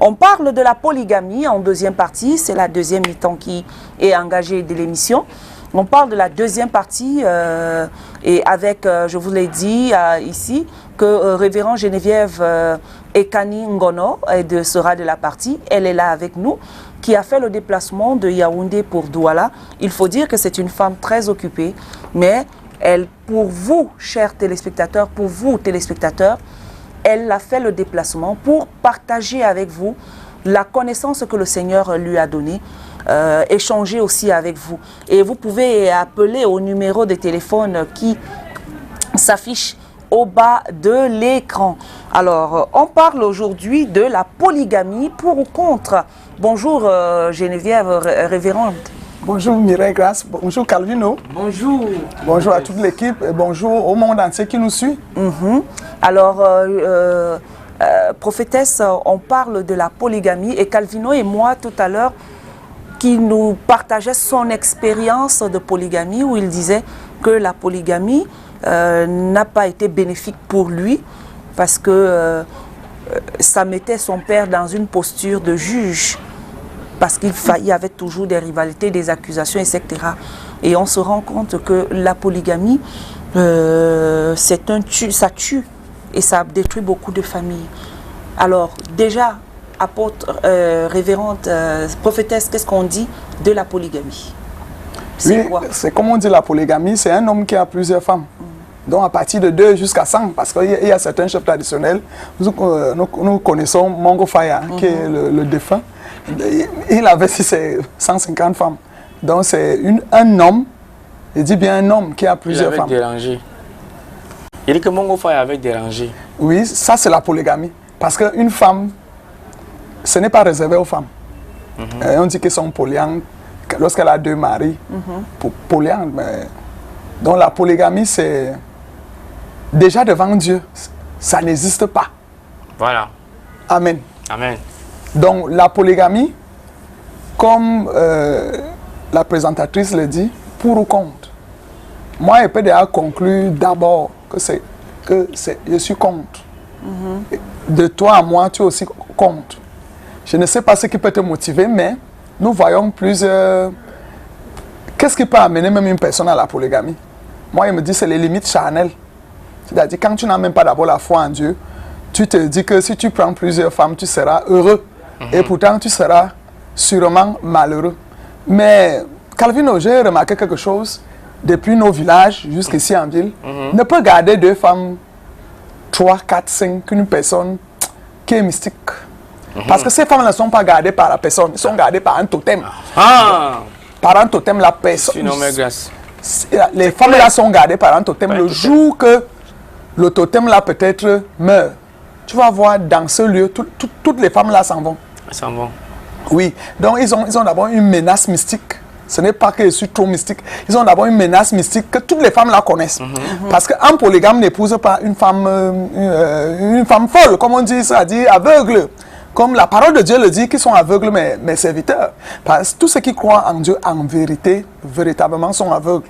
On parle de la polygamie en deuxième partie, c'est la deuxième mi-temps qui est engagée de l'émission. On parle de la deuxième partie et avec, je vous l'ai dit ici, que révérend Geneviève Ekani Ngono sera de la partie. Elle est là avec nous, qui a fait le déplacement de Yaoundé pour Douala. Il faut dire que c'est une femme très occupée, mais elle, pour vous, chers téléspectateurs, elle a fait le déplacement pour partager avec vous la connaissance que le Seigneur lui a donnée, échanger aussi avec vous. Et vous pouvez appeler au numéro de téléphone qui s'affiche au bas de l'écran. Alors, on parle aujourd'hui de la polygamie, pour ou contre. Bonjour Geneviève, révérende. Bonjour Mireille Grace, bonjour Calvino. Bonjour. Bonjour à toute l'équipe et bonjour au monde entier qui nous suit. Alors, prophétesse, on parle de la polygamie et Calvino et moi tout à l'heure qui nous partageait son expérience de polygamie où il disait que la polygamie n'a pas été bénéfique pour lui parce que ça mettait son père dans une posture de juge. Parce qu'il y avait toujours des rivalités, des accusations, etc. Et on se rend compte que la polygamie, ça tue et ça détruit beaucoup de familles. Alors déjà, apôtre, révérende, prophétesse, qu'est-ce qu'on dit de la polygamie? Oui, c'est comme on dit la polygamie, c'est un homme qui a plusieurs femmes. Donc à partir de 2 jusqu'à 100, parce qu'il y a certains chefs traditionnels, nous connaissons Mongo Faya, qui est le défunt. Il avait 150 femmes. Donc c'est un homme, il dit bien un homme qui a plusieurs femmes. Dérangé. Il dit que Mongo Faya avait dérangé. Oui, ça c'est la polygamie. Parce qu'une femme, ce n'est pas réservé aux femmes. On dit qu'elles sont polyandres lorsqu'elle a 2 maris. Polyandres. Donc la polygamie, c'est déjà devant Dieu. Ça n'existe pas. Voilà. Amen. Amen. Donc la polygamie, comme la présentatrice le dit, pour ou contre. Moi, je peux déjà conclure d'abord que je suis contre. De toi à moi, tu es aussi contre. Je ne sais pas ce qui peut te motiver, mais nous voyons plusieurs... Qu'est-ce qui peut amener même une personne à la polygamie? Moi, je me dis c'est les limites charnelles. C'est-à-dire, quand tu n'as même pas d'abord la foi en Dieu, tu te dis que si tu prends plusieurs femmes, tu seras heureux. Et pourtant, tu seras sûrement malheureux. Mais, Calvino, j'ai remarqué quelque chose. Depuis nos villages jusqu'ici en ville, ne peut garder 2 femmes, 3, 4, 5, qu'une personne qui est mystique. Parce que ces femmes ne sont pas gardées par la personne, elles sont gardées par un totem. Par un totem, la personne... Les femmes là sont gardées par un totem. Le jour que le totem là peut-être meurt, tu vas voir dans ce lieu, toutes les femmes là s'en vont. S'en vont. Oui, donc ils ont d'abord une menace mystique. Ce n'est pas que je suis trop mystique. Ils ont d'abord une menace mystique que toutes les femmes là connaissent. Parce qu'un polygame n'épouse pas une femme folle, comme on dit, c'est-à-dire aveugle. Comme la parole de Dieu le dit, qu'ils sont aveugles mes serviteurs. Parce que tous ceux qui croient en Dieu en vérité, véritablement sont aveugles.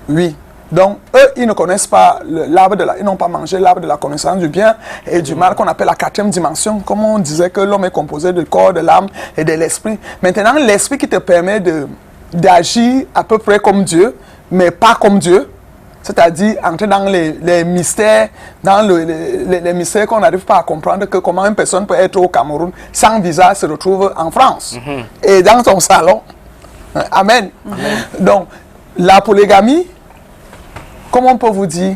Oui. Donc, eux, ils ne connaissent pas l'arbre de la... Ils n'ont pas mangé l'arbre de la connaissance du bien et du mal qu'on appelle la 4e dimension. Comme on disait que l'homme est composé du corps, de l'âme et de l'esprit. Maintenant, l'esprit qui te permet d'agir à peu près comme Dieu, mais pas comme Dieu. C'est-à-dire entrer dans les mystères, les mystères qu'on n'arrive pas à comprendre, que comment une personne peut être au Cameroun sans visa se retrouve en France et dans son salon. Amen. Donc, la polygamie, comment on peut vous dire,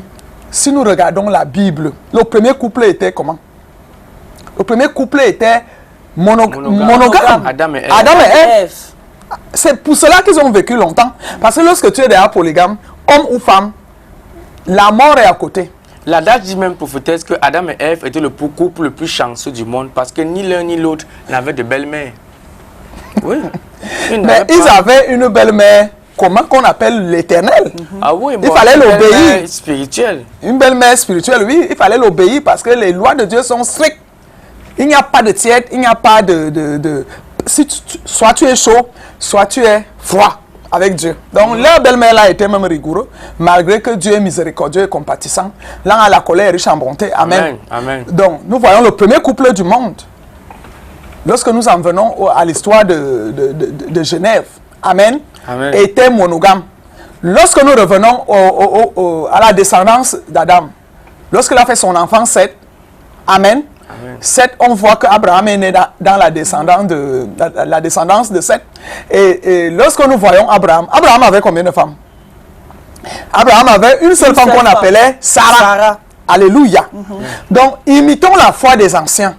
si nous regardons la Bible, le premier couple était comment? Le premier couple était monogame. Adam et Ève. C'est pour cela qu'ils ont vécu longtemps. Parce que lorsque tu es déjà polygame, homme ou femme, la mort est à côté. La date dit même prophétesse que Adam et Ève étaient le couple le plus chanceux du monde parce que ni l'un ni l'autre n'avaient de belle-mère. Oui. Mais ils avaient une belle-mère, comment qu'on appelle l'Éternel. Ah oui, il fallait l'obéir. Spirituelle. Une belle-mère spirituelle, oui, il fallait l'obéir parce que les lois de Dieu sont strictes. Il n'y a pas de tiède, il n'y a pas de... soit tu es chaud, soit tu es froid avec Dieu. Donc leur belle-mère là était même rigoureux, malgré que Dieu est miséricordieux et compatissant. Là, à la colère, riche en bonté. Amen. Amen. Donc nous voyons le premier couple du monde. lorsque nous en venons à l'histoire de Genève, Amen, Amen. était monogame. Lorsque nous revenons à la descendance d'Adam, lorsqu'il a fait son enfant Seth, Amen, Seth, on voit qu'Abraham est né dans la descendance de Seth. Et lorsque nous voyons Abraham avait combien de femmes? Abraham avait une seule femme qu'on appelait Sarah. Alléluia. Donc, imitons la foi des anciens.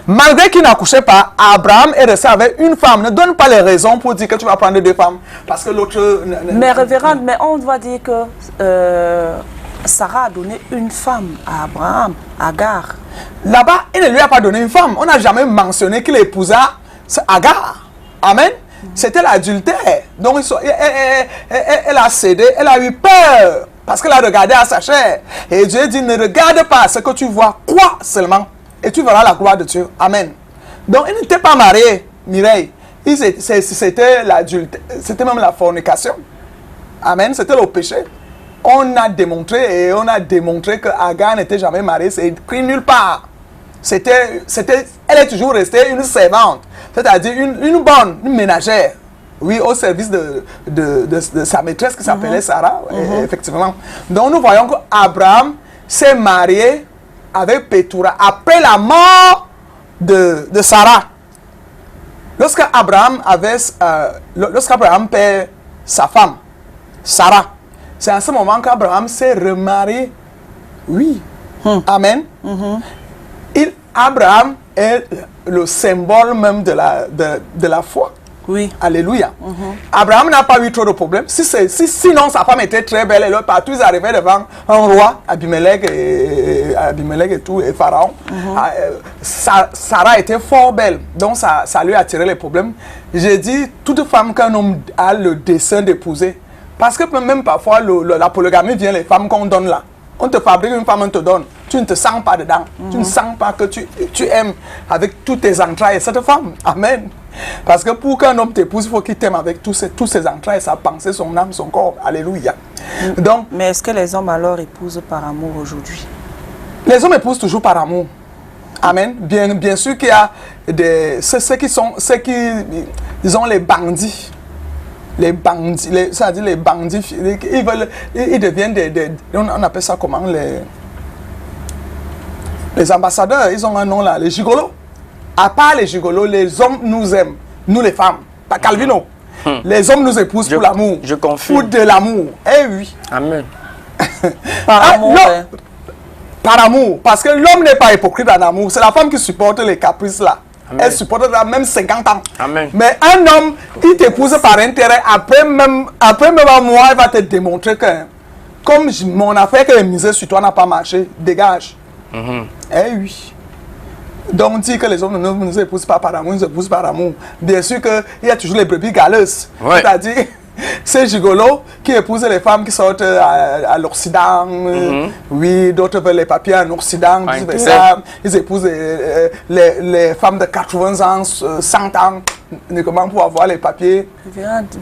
Malgré qu'il n'accouchait pas, Abraham est resté avec une femme. Ne donne pas les raisons pour dire que tu vas prendre 2 femmes. Parce que l'autre... Mais révérende, mais on doit dire que Sarah a donné une femme à Abraham, Agar. Là-bas, il ne lui a pas donné une femme. On n'a jamais mentionné qu'il épousa Agar. Amen. C'était l'adultère. Donc, elle a cédé, elle a eu peur. Parce qu'elle a regardé à sa chair. Et Dieu dit, ne regarde pas ce que tu vois, crois seulement. Et tu verras la gloire de Dieu. Amen. Donc, ils n'étaient pas mariés, Mireille. C'était l'adultère, c'était même la fornication. Amen. C'était le péché. On a démontré que Agar n'était jamais mariée. C'est écrit nulle part. Elle est toujours restée une servante. C'est-à-dire une bonne, une ménagère. Oui, au service de sa maîtresse qui s'appelait Sarah, effectivement. Donc nous voyons qu'Abraham s'est marié avec Pétura après la mort de Sarah. Lorsqu'Abraham perd sa femme, Sarah, c'est à ce moment qu'Abraham s'est remarié. Oui. Amen. Abraham est le symbole même de la foi. Oui. Alléluia. Abraham n'a pas eu trop de problèmes. Sinon, sa femme était très belle. Et partout, ils arrivaient devant un roi, Abimelech et tout, et Pharaon. Sarah était fort belle. Donc, ça lui a attiré les problèmes. J'ai dit, toute femme qu'un homme a le dessein d'épouser. Parce que même parfois, la polygamie vient, les femmes qu'on donne là. On te fabrique une femme, on te donne. Tu ne te sens pas dedans. Tu ne sens pas que tu aimes avec toutes tes entrailles cette femme. Amen. Parce que pour qu'un homme t'épouse, il faut qu'il t'aime avec tous ses entrailles, sa pensée, son âme, son corps. Alléluia. Donc, mais est-ce que les hommes alors épousent par amour aujourd'hui? Les hommes épousent toujours par amour. Amen. Bien sûr qu'il y a ils ont les bandits. Les bandits, c'est-à-dire les bandits, ils deviennent on appelle ça comment, les ambassadeurs, ils ont un nom là, les gigolos. À part les gigolos, les hommes nous aiment, nous les femmes, pas Calvino. Les hommes nous épousent pour l'amour. Je confirme. Pour de l'amour. Eh oui. Amen. Par amour. Non, par amour, parce que l'homme n'est pas hypocrite en amour, c'est la femme qui supporte les caprices là. Amen. Elle supporte même 50 ans. Amen. Mais un homme qui t'épouse par intérêt, après même un mois, il va te démontrer que comme mon affaire que j'ai misée sur toi n'a pas marché, dégage. Eh oui. Donc on dit que les hommes ne nous épousent pas par amour, ils nous épousent par amour. Bien sûr qu'il y a toujours les brebis galeuses. Ouais. C'est-à-dire, ces gigolos qui épousent les femmes qui sortent à l'Occident. Oui, d'autres veulent les papiers en Occident. Ils épousent les femmes de 80 ans, 100 ans, uniquement pour avoir les papiers.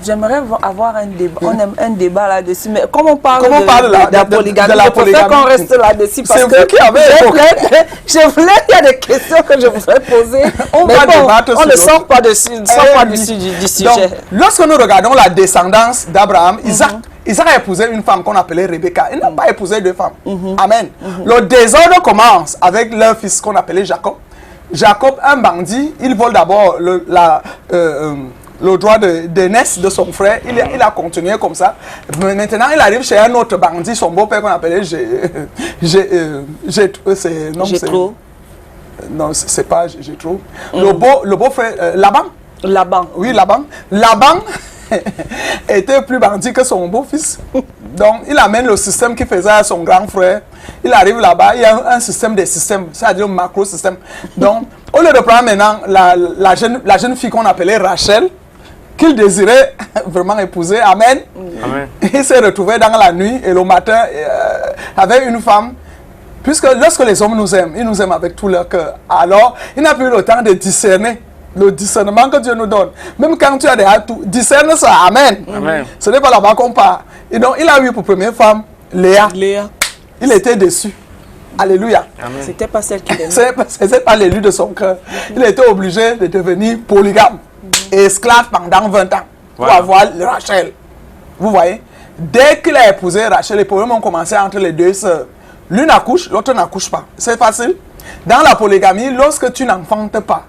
J'aimerais avoir un débat. On aime un débat là-dessus. Mais comme on parle de la polygamie, je préfère qu'on reste là-dessus. Parce que il y a des questions que je voudrais poser. On ne sort pas dessus, du sujet. Donc, lorsque nous regardons la descendance d'Abraham, Isaac a épousé une femme qu'on appelait Rebecca. Il n'a pas épousé 2 femmes. Amen. Le désordre commence avec leur fils qu'on appelait Jacob. Jacob, un bandit, il vole d'abord le droit d'aînesse de son frère. Il a continué comme ça. Maintenant, il arrive chez un autre bandit, son beau-père qu'on appelait Jétro. Non, c'est pas Jétro. Le beau-frère, Laban. Oui, Laban. Laban était plus bandit que son beau-fils. Donc, il amène le système qu'il faisait à son grand frère. Il arrive là-bas, il y a un système des systèmes, c'est-à-dire un macro-système. Donc, au lieu de prendre maintenant la jeune fille qu'on appelait Rachel, qu'il désirait vraiment épouser, amen. Il s'est retrouvé dans la nuit et le matin avec une femme. Puisque lorsque les hommes nous aiment, ils nous aiment avec tout leur cœur. Alors, il n'a plus eu le temps de discerner. Le discernement que Dieu nous donne. Même quand tu as des atouts, discerne ça. Amen. Ce n'est pas là-bas qu'on part. Et donc, il a eu pour première femme Léa. Il était déçu. Alléluia. C'était pas celle qui l'aimait. C'est pas l'élu de son cœur. Il était obligé de devenir polygame, esclave pendant 20 ans pour avoir Rachel. Vous voyez? Dès qu'il a épousé Rachel, les problèmes ont commencé entre les deux sœurs. L'une accouche, l'autre n'accouche pas. C'est facile. Dans la polygamie, lorsque tu n'enfantes pas,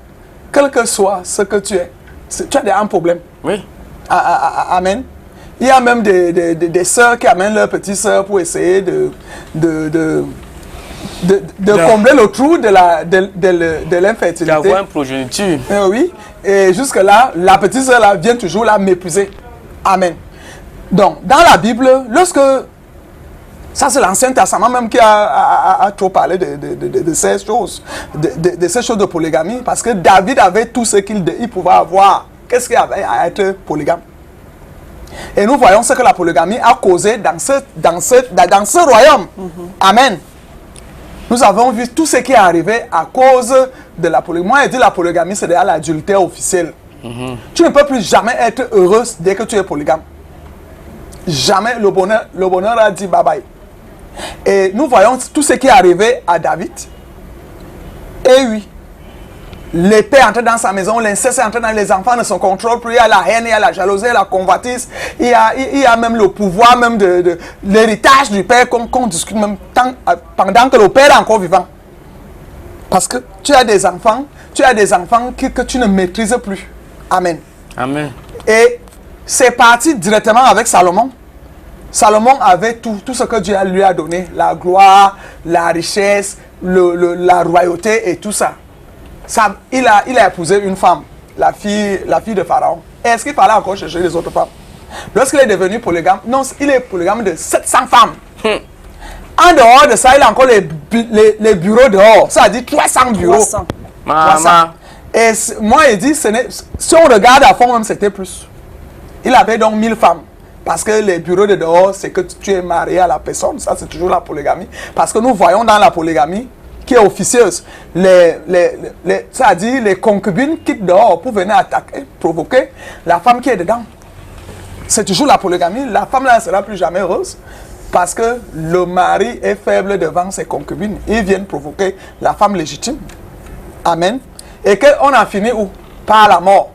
quel que soit ce que tu es, tu as un problème. Oui. Amen. Il y a même des sœurs qui amènent leurs petites sœurs pour essayer de combler le trou de l'infertilité. D'avoir une progéniture. Oui. Et jusque-là, la petite sœur là vient toujours la mépriser. Amen. Donc, dans la Bible, lorsque... Ça, c'est l'Ancien Testament même qui a trop parlé de ces choses, de ces choses de polygamie, parce que David avait tout ce qu'il pouvait avoir. Qu'est-ce qu'il y avait à être polygame? Et nous voyons ce que la polygamie a causé dans ce royaume. Amen. Nous avons vu tout ce qui est arrivé à cause de la polygamie. Moi, je dis la polygamie, c'est déjà l'adultère officiel. Tu ne peux plus jamais être heureuse dès que tu es polygame. Jamais le bonheur a dit bye bye. Et nous voyons tout ce qui est arrivé à David. Et oui, l'épée entre dans sa maison, l'inceste entre dans les enfants, ne se contrôlent plus. Il y a la haine, il y a la jalousie, il y a la convoitise. Il y a même le pouvoir, même de l'héritage du père qu'on discute même pendant que le père est encore vivant. Parce que tu as des enfants que tu ne maîtrises plus. Amen. Amen. Et c'est parti directement avec Salomon. Salomon avait tout ce que Dieu lui a donné. La gloire, la richesse, la royauté et tout ça. Il a épousé une femme, la fille de Pharaon. Est-ce qu'il fallait encore chercher les autres femmes? Lorsqu'il est devenu polygame, non, il est polygame de 700 femmes. En dehors de ça, il a encore les bureaux dehors. Ça dit 300 bureaux. 300. 300. Et moi, il dit, si on regarde à fond, même c'était plus. Il avait donc 1000 femmes. Parce que les bureaux de dehors, c'est que tu es marié à la personne. Ça, c'est toujours la polygamie. Parce que nous voyons dans la polygamie, qui est officieuse, c'est-à-dire les concubines quittent dehors pour venir attaquer, provoquer la femme qui est dedans. C'est toujours la polygamie. La femme là ne sera plus jamais heureuse. Parce que le mari est faible devant ses concubines. Ils viennent provoquer la femme légitime. Amen. Et qu'on a fini où? Par la mort.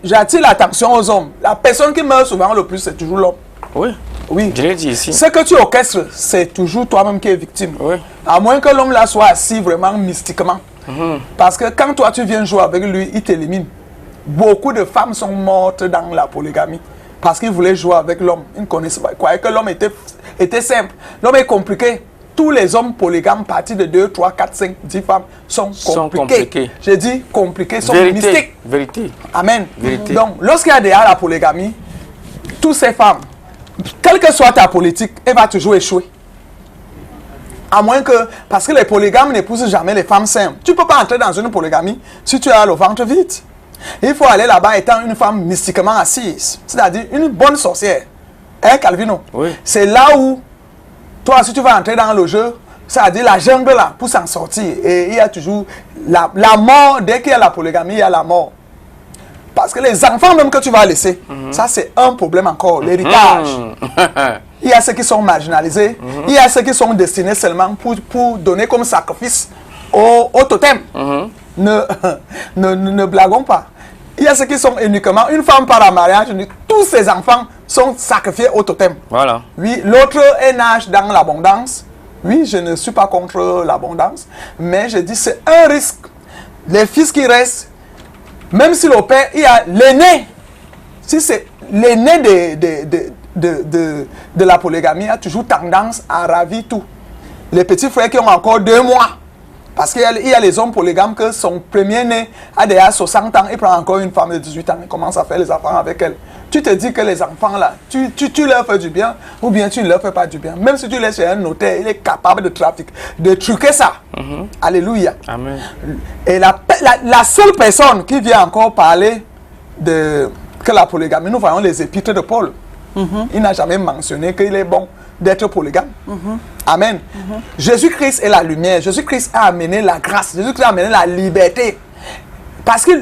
J'attire l'attention aux hommes. La personne qui meurt souvent le plus, c'est toujours l'homme. Oui. Oui. Je l'ai dit ici. Ce que tu orchestres, c'est toujours toi-même qui es victime. Oui. À moins que l'homme là soit assis vraiment mystiquement. Parce que quand toi tu viens jouer avec lui, il t'élimine. Beaucoup de femmes sont mortes dans la polygamie. Parce qu'ils voulaient jouer avec l'homme. Ils ne connaissaient pas. Ils croyaient que l'homme était simple. L'homme est compliqué. Tous les hommes polygames, partis de 2, 3, 4, 5, 10 femmes, sont compliqués. J'ai dit compliqués, sont mystiques. Vérité. Amen. Vérité. Donc, lorsqu'il y a déjà la polygamie, toutes ces femmes, quelle que soit ta politique, elle va toujours échouer. À moins que, parce que les polygames n'épousent jamais les femmes simples. Tu ne peux pas entrer dans une polygamie si tu as le ventre vide. Il faut aller là-bas étant une femme mystiquement assise, c'est-à-dire une bonne sorcière. Hein, Calvino? Oui. C'est là où, toi, si tu vas entrer dans le jeu, c'est-à-dire la jungle là, pour s'en sortir. Et il y a toujours la mort, dès qu'il y a la polygamie, il y a la mort. Parce que les enfants même que tu vas laisser, ça c'est un problème encore, l'héritage. Il y a ceux qui sont marginalisés, il y a ceux qui sont destinés seulement pour donner comme sacrifice au totem. Ne blaguons pas. Il y a ceux qui sont uniquement une femme par un mariage, tous ces enfants sont sacrifiés au totem. Voilà. Oui, l'autre nage dans l'abondance. Oui, je ne suis pas contre l'abondance, mais je dis c'est un risque. Les fils qui restent, même si le père, il y a l'aîné, si c'est l'aîné de la polygamie, a toujours tendance à ravir tout. Les petits frères qui ont encore 2 mois, parce qu'il y a les hommes polygames que son premier-né a déjà 60 ans, il prend encore une femme de 18 ans, il commence à faire les enfants avec elle. Tu te dis que les enfants là, tu leur fais du bien ou bien tu ne leur fais pas du bien. Même si tu laisses chez un notaire, il est capable de truquer ça. Alléluia. Amen. Et la seule personne qui vient encore parler que la polygamie, nous voyons les épîtres de Paul. Il n'a jamais mentionné qu'il est bon d'être polygame. Amen. Jésus-Christ est la lumière. Jésus-Christ a amené la grâce. Jésus-Christ a amené la liberté. Parce que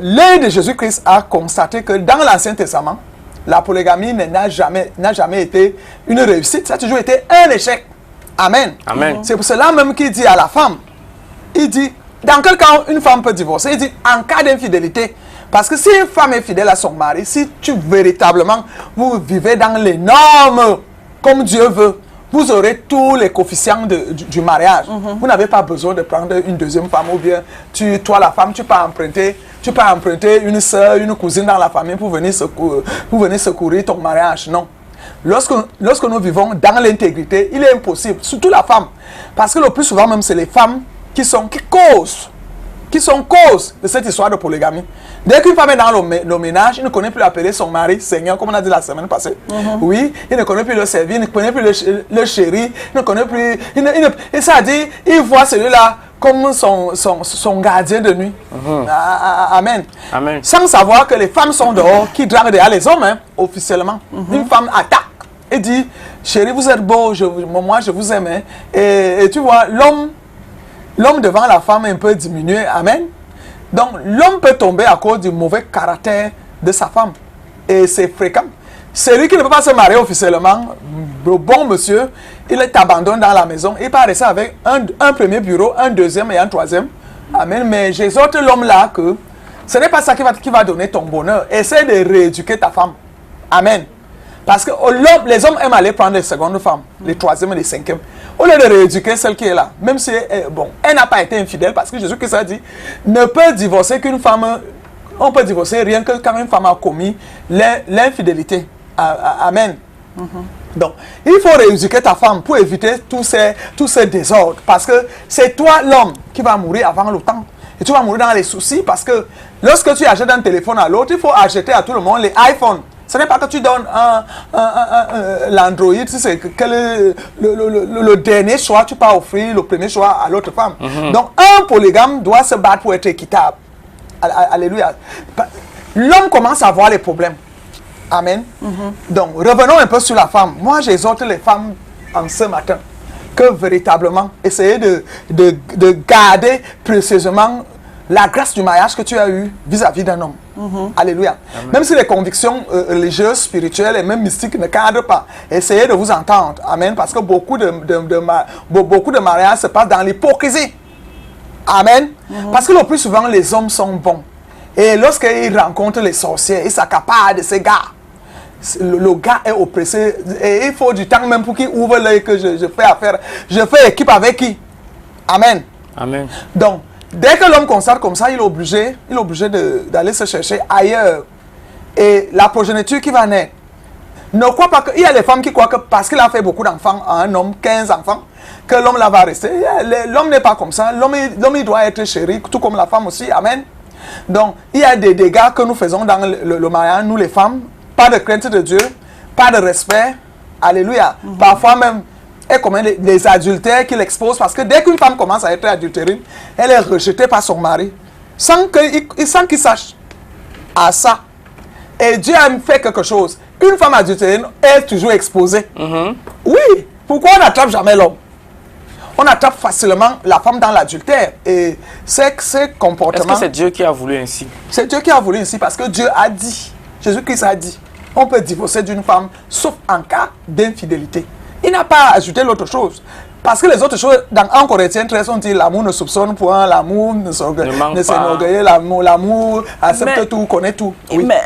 l'œil de Jésus-Christ a constaté que dans l'Ancien Testament, la polygamie n'a jamais été une réussite. Ça a toujours été un échec. Amen. Amen. C'est pour cela même qu'il dit à la femme, il dit, dans quel cas une femme peut divorcer? Il dit, en cas d'infidélité. Parce que si une femme est fidèle à son mari, si tu véritablement, vous vivez dans les normes comme Dieu veut, vous aurez tous les coefficients du mariage. Vous n'avez pas besoin de prendre une deuxième femme ou bien toi la femme, tu peux emprunter une soeur, une cousine dans la famille pour venir secourir ton mariage. Non. Lorsque nous vivons dans l'intégrité, il est impossible, surtout la femme. Parce que le plus souvent même, c'est les femmes qui sont cause de cette histoire de polygamie. Dès qu'une femme est dans le ménage, il ne connaît plus appeler son mari Seigneur, comme on a dit la semaine passée. Oui, il ne connaît plus le servir, il ne connaît plus le chéri, il ne connaît plus... et ça dit, il voit celui-là comme son gardien de nuit. Amen. Amen. Sans savoir que les femmes sont dehors, qui draguent derrière les hommes, hein, officiellement. Une femme attaque et dit, chérie, vous êtes beau, moi je vous aime. Hein. Et tu vois, l'homme devant la femme est un peu diminué. Amen. Donc, l'homme peut tomber à cause du mauvais caractère de sa femme. Et c'est fréquent. Celui qui ne peut pas se marier officiellement, le bon monsieur, il t'abandonne dans la maison. Il part rester avec un premier bureau, un deuxième et un troisième. Amen. Mais j'exhorte l'homme là que ce n'est pas ça qui va donner ton bonheur. Essaie de rééduquer ta femme. Amen. Parce que les hommes aiment aller prendre les secondes femmes, les troisièmes et les cinquièmes. Au lieu de rééduquer celle qui est là, même si elle n'a pas été infidèle, parce que Jésus-Christ a dit, ne peut divorcer qu'une femme, on peut divorcer rien que quand une femme a commis l'infidélité. Amen. Donc, il faut rééduquer ta femme pour éviter tous ces désordres. Parce que c'est toi, l'homme, qui va mourir avant le temps. Et tu vas mourir dans les soucis parce que lorsque tu achètes un téléphone à l'autre, il faut acheter à tout le monde les iPhones. Ce n'est pas que tu donnes l'Android, c'est le dernier choix, tu peux offrir le premier choix à l'autre femme. Donc, un polygame doit se battre pour être équitable. Alléluia. L'homme commence à voir les problèmes. Amen. Donc, revenons un peu sur la femme. Moi, j'exhorte les femmes en ce matin que véritablement, essayez de garder précieusement la grâce du mariage que tu as eu vis-à-vis d'un homme. Alléluia. Amen. Même si les convictions religieuses, spirituelles et même mystiques ne cadrent pas, essayez de vous entendre. Amen. Parce que beaucoup de mariages se passent dans l'hypocrisie. Amen. Parce que le plus souvent, les hommes sont bons. Et lorsqu'ils rencontrent les sorciers, ils s'accaparent de ces gars. Le gars est oppressé. Et il faut du temps même pour qu'il ouvre l'œil que je fais affaire. Je fais équipe avec qui? Amen. Amen. Donc, dès que l'homme constate comme ça, il est obligé d'aller se chercher ailleurs. Et la progéniture qui va naître, ne crois pas que... Il y a des femmes qui croient que parce qu'il a fait beaucoup d'enfants à un homme, 15 enfants, que l'homme là va rester. L'homme n'est pas comme ça. L'homme il doit être chéri, tout comme la femme aussi. Amen. Donc, il y a des dégâts que nous faisons dans le mariage, nous les femmes. Pas de crainte de Dieu, pas de respect. Alléluia. Parfois même... Et comme les adultères qui l'exposent, parce que dès qu'une femme commence à être adultérine, elle est rejetée par son mari, sans qu'il sache à ça. Et Dieu a fait quelque chose. Une femme adultérine est toujours exposée. Oui, pourquoi on n'attrape jamais l'homme? On attrape facilement la femme dans l'adultère. Et ces comportements... Est-ce que c'est Dieu qui a voulu ainsi? C'est Dieu qui a voulu ainsi parce que Dieu a dit, Jésus-Christ a dit, on peut divorcer d'une femme sauf en cas d'infidélité. Il n'a pas ajouté l'autre chose. Parce que les autres choses, dans 1 Corinthiens 13, on dit l'amour ne soupçonne point, l'amour ne s'enorgueille, l'amour accepte tout, connaît tout. Oui. Mais,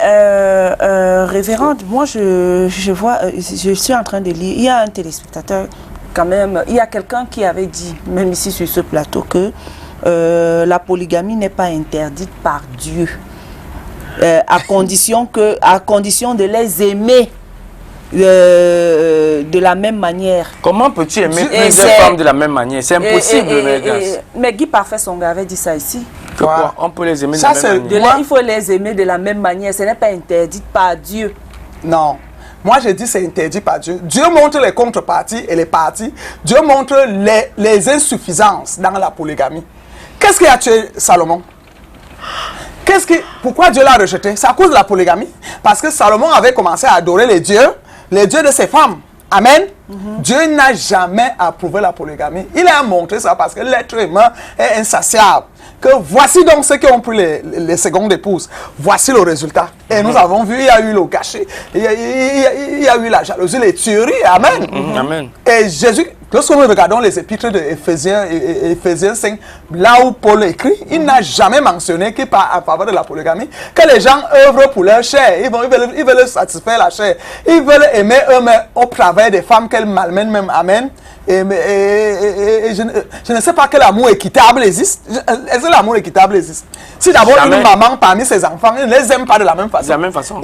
révérende, moi je vois, je suis en train de lire, il y a un téléspectateur, quand même, il y a quelqu'un qui avait dit, même ici sur ce plateau, que la polygamie n'est pas interdite par Dieu, à condition de les aimer. De la même manière. Comment peux-tu aimer plusieurs femmes de la même manière? C'est impossible, mais Guy Parfait Songa avait dit ça ici. Pourquoi? On peut les aimer de la même manière. Il faut les aimer de la même manière. Ce n'est pas interdit par Dieu. Non. Moi, je dis c'est interdit par Dieu. Dieu montre les contreparties et les parties. Dieu montre les insuffisances dans la polygamie. Qu'est-ce qui a tué Salomon? Pourquoi Dieu l'a rejeté? C'est à cause de la polygamie. Parce que Salomon avait commencé à adorer les dieux de ses femmes. Amen. Dieu n'a jamais approuvé la polygamie. Il a montré ça parce que l'être humain est insatiable. Que voici donc ceux qui ont pris les secondes épouses. Voici le résultat. Et nous avons vu, il y a eu le gâchis, il y a eu la jalousie, les tueries. Amen. Amen. Et Jésus, Lorsque nous regardons les épîtres de Éphésiens 5, là où Paul écrit, il n'a jamais mentionné qu'il parle en faveur de la polygamie, que les gens œuvrent pour leur chair, ils veulent satisfaire la chair, ils veulent aimer eux-mêmes au travers des femmes qu'elles malmènent même, amen. Et je ne sais pas quel amour équitable existe. Est-ce que l'amour équitable existe? Si d'abord une maman parmi ses enfants ne les aime pas de la même façon. De la même façon.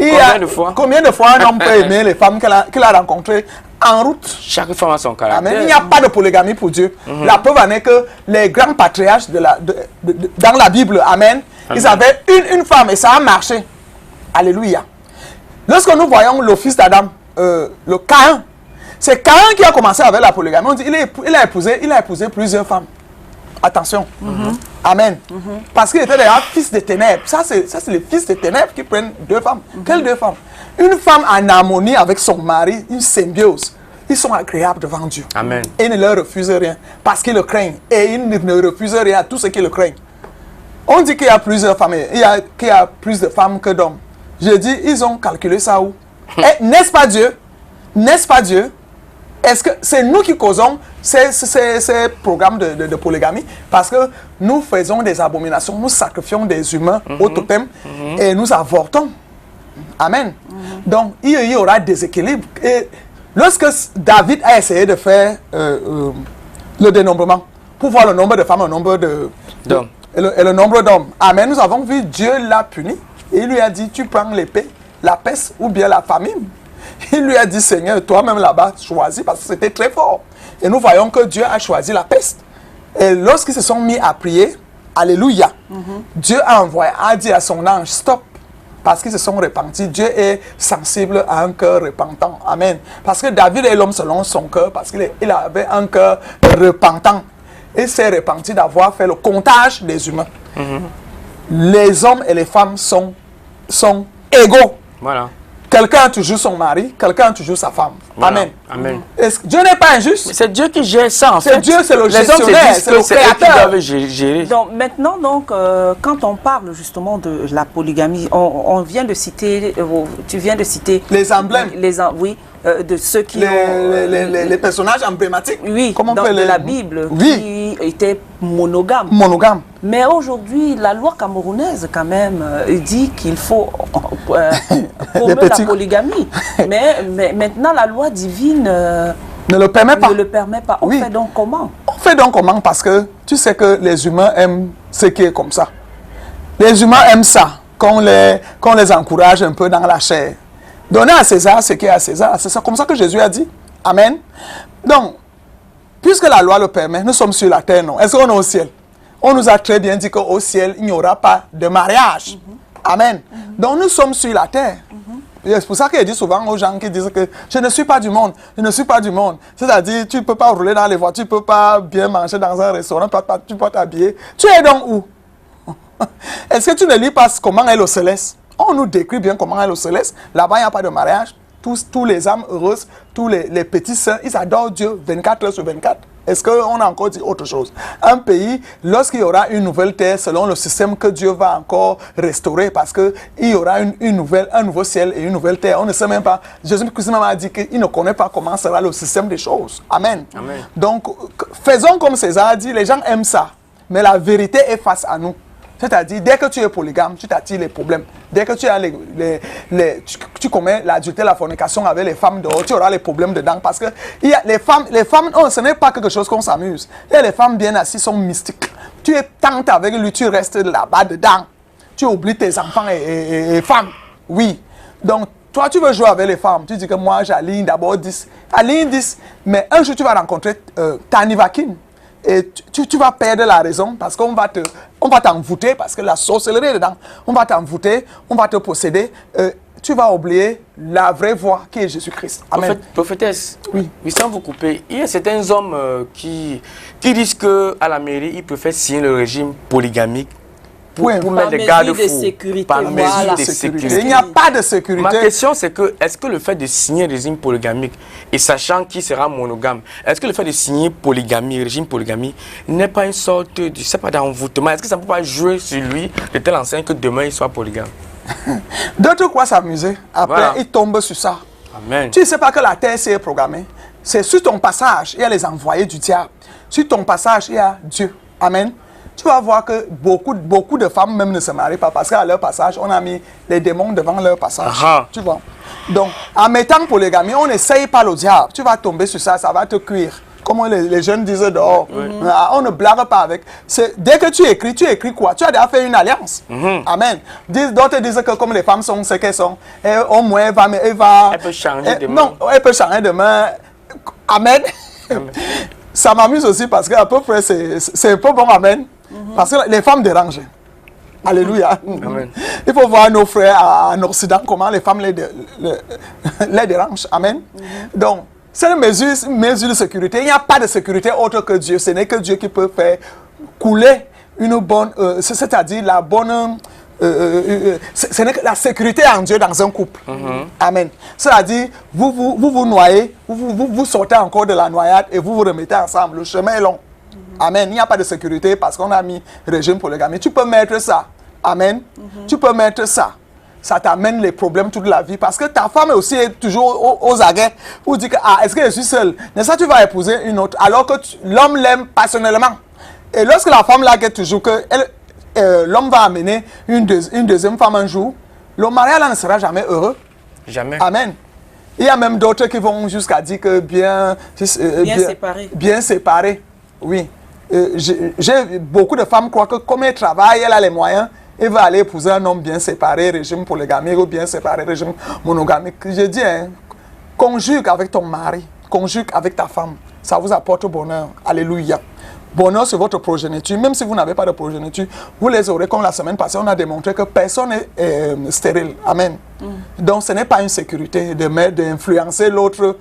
Combien de fois un homme peut aimer les femmes qu'il a rencontrées en route? Chaque femme a son caractère. Amen. Il n'y a pas de polygamie pour Dieu. La preuve en est que les grands patriarches dans la Bible, amen, ils avaient une femme et ça a marché. Alléluia. Lorsque nous voyons le fils d'Adam, le Caïn, c'est Caïn qui a commencé avec la polygamie. On dit il a épousé plusieurs femmes. Attention. Amen. Parce qu'il était déjà fils de ténèbres. Ça, c'est les fils de ténèbres qui prennent deux femmes. Quelles deux femmes? Une femme en harmonie avec son mari, une symbiose. Ils sont agréables devant Dieu. Amen. Et il ne leur refuse rien. Parce qu'ils le craignent. Et ils ne refusent rien à tous ceux qui le craignent. On dit qu'il y a plusieurs femmes. Qu'il y a plus de femmes que d'hommes. Je dis, ils ont calculé ça où? N'est-ce pas Dieu? N'est-ce pas Dieu? Est-ce que c'est nous qui causons ces programmes de polygamie? Parce que nous faisons des abominations, nous sacrifions des humains au totem et nous avortons. Amen. Donc, il y aura des équilibres. Et lorsque David a essayé de faire le dénombrement, pour voir le nombre de femmes, le nombre d'hommes, et le nombre d'hommes, amen, nous avons vu Dieu l'a puni. Et il lui a dit, tu prends l'épée, la peste ou bien la famine. Il lui a dit, Seigneur, toi-même là-bas, choisis, parce que c'était très fort. Et nous voyons que Dieu a choisi la peste. Et lorsqu'ils se sont mis à prier, alléluia, Dieu a dit à son ange, stop, parce qu'ils se sont repentis. Dieu est sensible à un cœur repentant. Amen. Parce que David est l'homme selon son cœur, parce qu'il avait un cœur repentant. Il s'est repenti d'avoir fait le comptage des humains. Les hommes et les femmes sont égaux. Voilà. Quelqu'un a toujours son mari, quelqu'un a toujours sa femme. Voilà. Amen. Amen. Dieu n'est pas injuste. C'est Dieu qui gère ça en fait. C'est Dieu, c'est le gestionnaire, c'est le créateur. Gérer. Donc maintenant, quand on parle justement de la polygamie, on vient de citer, tu viens de citer les emblèmes. Oui, de ceux qui les personnages emblématiques. Oui, de la Bible, qui étaient monogames. Monogames. Mais aujourd'hui, la loi camerounaise, quand même, dit qu'il faut promouvoir la polygamie. mais maintenant, la loi divine ne le permet pas. Ne le permet pas. On fait donc comment? On fait donc comment? Parce que tu sais que les humains aiment ce qui est comme ça. Les humains aiment ça, qu'on les encourage un peu dans la chair. Donnez à César ce qui est à César. C'est comme ça que Jésus a dit. Amen. Donc, puisque la loi le permet, nous sommes sur la terre, non? Est-ce qu'on est au ciel? On nous a très bien dit qu'au ciel, il n'y aura pas de mariage. Amen. Donc, nous sommes sur la terre. C'est pour ça qu'il dit souvent aux gens qui disent que je ne suis pas du monde, je ne suis pas du monde. C'est-à-dire, tu ne peux pas rouler dans les voitures, tu ne peux pas bien manger dans un restaurant, tu peux pas t'habiller. Tu es donc où? Est-ce que tu ne lis pas comment est le céleste? On nous décrit bien comment est le céleste. Là-bas, il n'y a pas de mariage. Tous les âmes heureuses, tous les petits saints, ils adorent Dieu 24 heures sur 24. Est-ce qu'on a encore dit autre chose? Un pays, lorsqu'il y aura une nouvelle terre, selon le système que Dieu va encore restaurer, parce qu'il y aura un nouveau ciel et une nouvelle terre. On ne sait même pas. Jésus-Christ m'a dit qu'il ne connaît pas comment sera le système des choses. Amen. Amen. Donc, faisons comme César a dit, les gens aiment ça. Mais la vérité est face à nous. C'est-à-dire, dès que tu es polygame, tu t'attires les problèmes. Dès que tu as tu commets l'adultère, la fornication avec les femmes dehors, tu auras les problèmes dedans. Parce que il y a les femmes, ce n'est pas quelque chose qu'on s'amuse. Et les femmes bien assises sont mystiques. Tu es tente avec lui, tu restes là-bas dedans. Tu oublies tes enfants et femmes. Oui. Donc, toi, tu veux jouer avec les femmes. Tu dis que moi, j'aligne d'abord 10. Aligne 10. Mais un jour, tu vas rencontrer Tani Vakin. Et tu vas perdre la raison parce qu'on va t'envoûter, parce que la sorcellerie est dedans. On va t'envoûter, on va te posséder. Tu vas oublier la vraie voie qui est Jésus-Christ. Amen. Prophétesse, oui, sans vous couper, il y a certains hommes qui disent qu'à la mairie, ils préfèrent signer le régime polygamique pour mettre des garde-fous. Par mesure de sécurité. Il n'y a pas de sécurité. Ma question, c'est que, est-ce que le fait de signer un régime polygamique, et sachant qui sera monogame, est-ce que le fait de signer régime polygamie, n'est pas une sorte de, je sais pas, d'envoûtement? Est-ce que ça ne peut pas jouer sur lui de telle enseigne que demain il soit polygame? D'autres croient s'amuser. Après, ils tombent sur ça. Amen. Tu ne sais pas que la terre s'est programmée. c'est sur ton passage, il y a les envoyés du diable. Sur ton passage, il y a Dieu. Amen. Tu vas voir que beaucoup de femmes même ne se marient pas parce qu'à leur passage, on a mis les démons devant leur passage. Tu vois. Donc, en mettant polygamie, on n'essaye pas le diable. Tu vas tomber sur ça, ça va te cuire. Comme les jeunes disent dehors. On ne blague pas avec. Dès que tu écris quoi? Tu as déjà fait une alliance. Amen. D'autres disent que comme les femmes sont ce qu'elles sont, au moins elle peut changer demain. Non, elle peut changer demain. Amen. Ça m'amuse aussi parce qu'à peu près c'est un peu bon. Amen. Parce que les femmes dérangent. Alléluia. Amen. Il faut voir nos frères en Occident comment les femmes les dérangent. Amen. Donc, c'est une mesure de sécurité. Il n'y a pas de sécurité autre que Dieu. Ce n'est que Dieu qui peut faire couler une bonne, c'est-à-dire la bonne, ce n'est que la sécurité en Dieu dans un couple. Amen. C'est-à-dire, vous noyez, vous sortez encore de la noyade et vous vous remettez ensemble. Le chemin est long. Amen. Il n'y a pas de sécurité parce qu'on a mis régime polygamie. Tu peux mettre ça. Amen. Tu peux mettre ça. Ça t'amène les problèmes toute la vie parce que ta femme aussi est toujours aux aguets pour dire que est-ce que je suis seule? N'est-ce pas, tu vas épouser une autre alors que l'homme l'aime passionnellement. Et lorsque la femme la guette toujours que l'homme va amener une deuxième femme un jour, le mariage là ne sera jamais heureux. Jamais. Amen. Il y a même d'autres qui vont jusqu'à dire que bien séparés. Bien séparés. Oui. J'ai beaucoup de femmes croient que comme elles travaillent, elle a les moyens, elle va aller épouser un homme bien séparé, régime polygamique ou bien séparé, régime monogamique. Je dis, conjugue avec ton mari, conjugue avec ta femme. Ça vous apporte bonheur. Alléluia. Bonheur sur votre progéniture. Même si vous n'avez pas de progéniture, vous les aurez. Comme la semaine passée, on a démontré que personne n'est stérile. Amen. Donc, ce n'est pas une sécurité d'influencer l'autre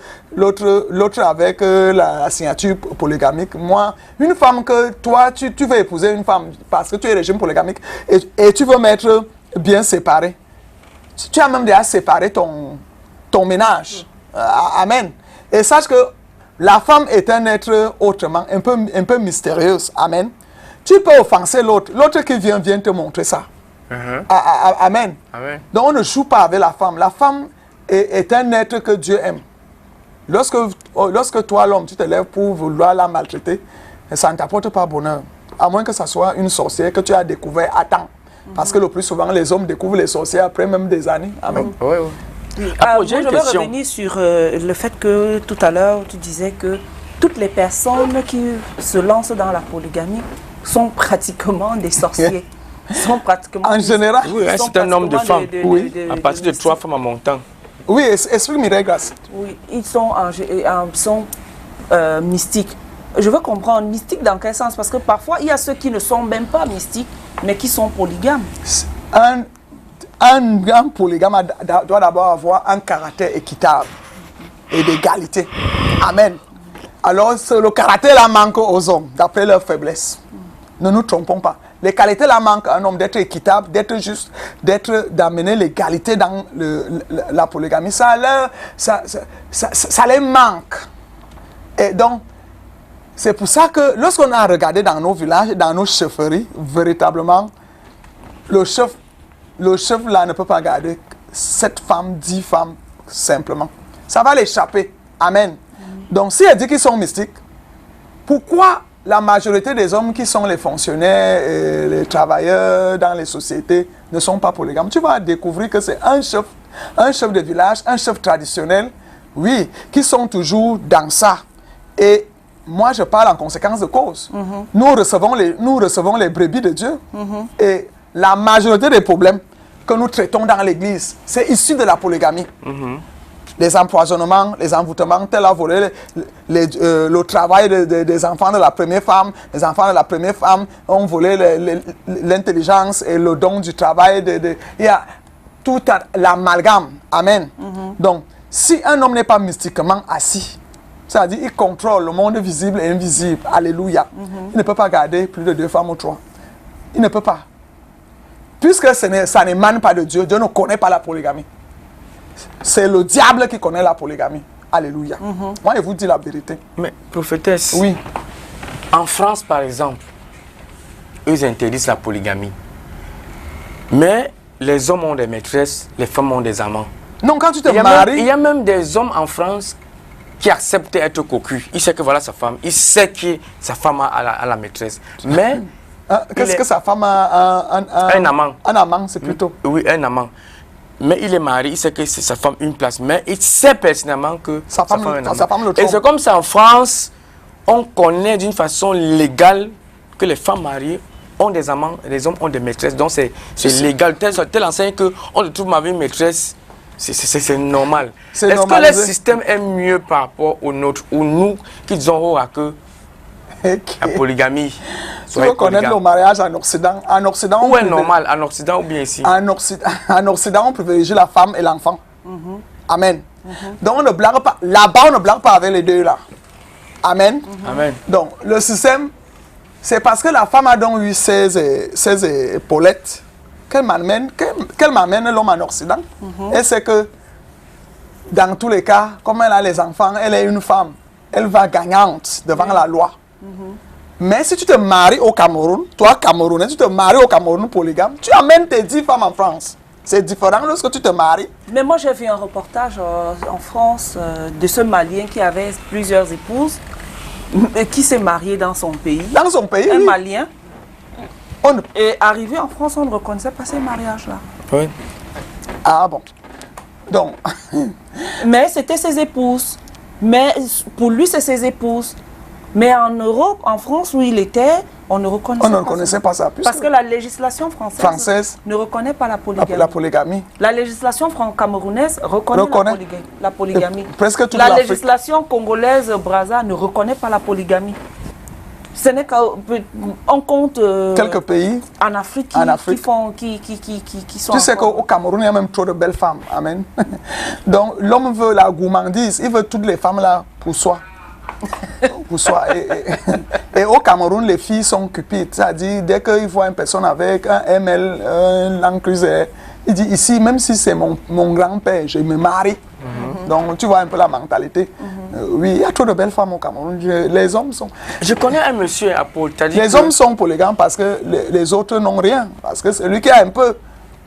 avec la signature polygamique. Moi, une femme que toi, tu veux épouser une femme parce que tu es régime polygamique et tu veux mettre bien séparé. Tu as même déjà séparé ton ménage. Amen. Et sache que la femme est un être autrement, un peu mystérieuse. Amen. Tu peux offenser l'autre. L'autre qui vient te montrer ça. Amen. Amen. Donc on ne joue pas avec la femme. La femme est un être que Dieu aime. Lorsque toi, l'homme, tu te lèves pour vouloir la maltraiter, ça ne t'apporte pas bonheur. À moins que ce soit une sorcière que tu as découvert à temps. Parce que le plus souvent, les hommes découvrent les sorcières après même des années. Amen. Oui. Je vais revenir sur le fait que tout à l'heure, tu disais que toutes les personnes qui se lancent dans la polygamie sont pratiquement des sorciers. Sont pratiquement en général, oui, c'est un homme de femmes. À partir de 3 femmes en montant. Oui, explique-moi, grâce. Oui, ils sont, mystiques. Je veux comprendre, mystique dans quel sens? Parce que parfois, il y a ceux qui ne sont même pas mystiques, mais qui sont polygames. Un polygame doit d'abord avoir un caractère équitable et d'égalité. Amen. Alors, le caractère là manque aux hommes, d'après leur faiblesse. Ne nous trompons pas. Les qualités là manquent à un homme d'être équitable, d'être juste, d'amener l'égalité dans la polygamie. Ça les manque. Et donc, c'est pour ça que lorsqu'on a regardé dans nos villages, dans nos chefferies, véritablement, le chef là ne peut pas garder 7 femmes, 10 femmes, simplement. Ça va l'échapper. Amen. Donc, si elle dit qu'ils sont mystiques, pourquoi la majorité des hommes qui sont les fonctionnaires et les travailleurs dans les sociétés ne sont pas polygames? Tu vas découvrir que c'est un chef de village, un chef traditionnel, oui, qui sont toujours dans ça. Et moi, je parle en conséquence de cause. Nous recevons les brebis de Dieu. Et la majorité des problèmes que nous traitons dans l'église, c'est issu de la polygamie. Les empoisonnements, les envoûtements, tel a volé le travail des enfants de la première femme. Les enfants de la première femme ont volé l'intelligence et le don du travail. Il y a tout l'amalgame. Amen. Donc, si un homme n'est pas mystiquement assis, c'est-à-dire il contrôle le monde visible et invisible. Alléluia. Il ne peut pas garder plus de 2 femmes ou 3. Il ne peut pas. Puisque ça n'émane pas de Dieu, Dieu ne connaît pas la polygamie. C'est le diable qui connaît la polygamie. Alléluia. Moi, je vous dis la vérité. Mais, prophétesse, oui. En France, par exemple, eux interdisent la polygamie. Mais les hommes ont des maîtresses, les femmes ont des amants. Non, quand tu te maries... Il y a même des hommes en France qui accepte d'être cocu. Il sait que voilà sa femme. Il sait que sa femme a la maîtresse. Mais... Qu'est-ce que sa femme a un amant. Un amant, c'est plutôt. Oui, un amant. Mais il est marié, il sait que c'est sa femme une place. Mais il sait personnellement que sa femme a un amant. le trompe. Et c'est comme ça en France, on connaît d'une façon légale que les femmes mariées ont des amants, les hommes ont des maîtresses. Donc c'est légal. Tel enseigne qu'on se trouve avec une maîtresse. C'est normal. Est-ce que le système est mieux par rapport au nôtre ou nous qui disons que la polygamie tu veux connaître le mariage en Occident? Où est normal? En Occident ou bien ici? En Occident, on privilégie la femme et l'enfant. Amen. Donc on ne blague pas. Là-bas, on ne blague pas avec les deux là. Amen. Amen. Donc le système, c'est parce que la femme a donc eu ses épaulettes qu'elle m'amène l'homme en Occident. Et c'est que, dans tous les cas, comme elle a les enfants, elle est une femme. Elle va gagnante devant la loi. Mais si tu te maries au Cameroun, toi Camerounais, tu te maries au Cameroun polygame, tu amènes tes 10 femmes en France. C'est différent lorsque tu te maries. Mais moi j'ai vu un reportage en France de ce Malien qui avait plusieurs épouses et qui s'est marié dans son pays. Dans son pays, un oui. Malien. Et arrivé en France, on ne reconnaissait pas ces mariages-là. Oui. Ah bon. Donc. Mais c'était ses épouses. Mais pour lui, c'est ses épouses. Mais en Europe, en France où il était, on ne reconnaissait pas ça. Parce que la législation française ne reconnaît pas la polygamie. La polygamie. La législation camerounaise reconnaît la polygamie. Presque toute la législation congolaise, Brazza, ne reconnaît pas la polygamie. Ce n'est qu'on compte quelques pays en Afrique qui sont. Tu sais qu'au Cameroun, il y a même trop de belles femmes. Amen. Donc l'homme veut la gourmandise, il veut toutes les femmes là pour soi. Pour soi. Et au Cameroun, les filles sont cupides. C'est-à-dire, dès qu'ils voient une personne avec un ML, un Land Cruiser, il dit ici, même si c'est mon grand-père, je me marie. Donc tu vois un peu la mentalité. Oui, il y a trop de belles femmes au Cameroun. Les hommes sont... Je connais un monsieur à Pau. Les hommes sont polygames parce que les autres n'ont rien. Parce que celui qui a un peu,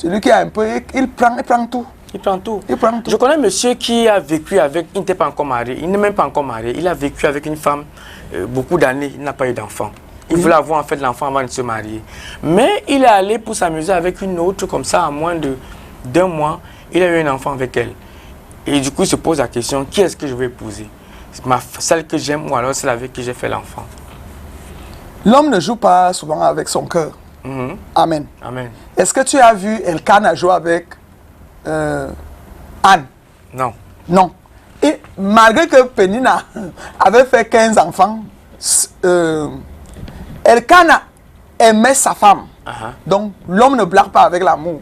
il prend tout. Il prend tout. Il prend tout. Je connais un monsieur qui a vécu avec... Il n'était pas encore marié. Il n'est même pas encore marié. Il a vécu avec une femme beaucoup d'années. Il n'a pas eu d'enfant. Il voulait avoir en fait l'enfant avant de se marier. Mais il est allé pour s'amuser avec une autre comme ça, à moins d'un mois. Il a eu un enfant avec elle. Et du coup, il se pose la question, qui est-ce que je vais épouser? Celle que j'aime ou alors celle avec qui j'ai fait l'enfant? L'homme ne joue pas souvent avec son cœur. Amen. Amen. Est-ce que tu as vu Elkana jouer avec Anne? Non. Non. Et malgré que Penina avait fait 15 enfants, Elkana aimait sa femme. Donc l'homme ne blague pas avec l'amour.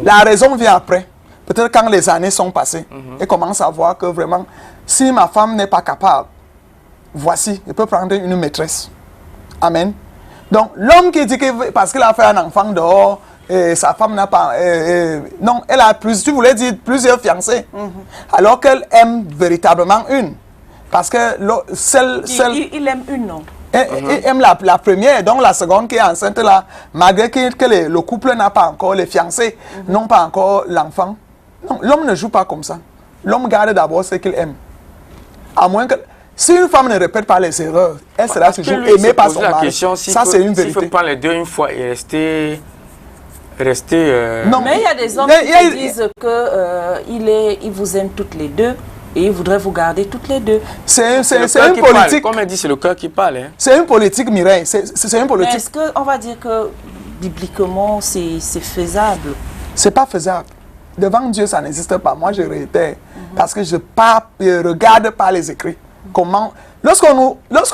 La raison vient après. Peut-être quand les années sont passées, et commence à voir que vraiment, si ma femme n'est pas capable, voici, il peut prendre une maîtresse. Amen. Donc, l'homme qui dit que parce qu'il a fait un enfant dehors, et sa femme n'a pas... non, elle a tu voulais dire plusieurs fiancées, alors qu'elle aime véritablement une. Parce que il aime une, non? Il aime la première, donc la seconde qui est enceinte là, malgré que le couple n'a pas encore, les fiancés n'ont pas encore l'enfant. Non, l'homme ne joue pas comme ça. L'homme garde d'abord ce qu'il aime. À moins que... Si une femme ne répète pas les erreurs, elle sera toujours aimée par son mari. Ça, c'est une vérité. Il faut prendre les deux une fois et rester Non, mais il y a des hommes qui disent qu'il vous aime toutes les deux et il voudrait vous garder toutes les deux. C'est une politique. Comme elle dit, c'est le cœur qui parle. Hein. C'est une politique, Mireille. C'est une politique. Est-ce qu'on va dire que bibliquement, c'est faisable? C'est pas faisable. Devant Dieu, ça n'existe pas. Moi, je réitère. Parce que je ne regarde pas les écrits. Comment... Lorsqu'on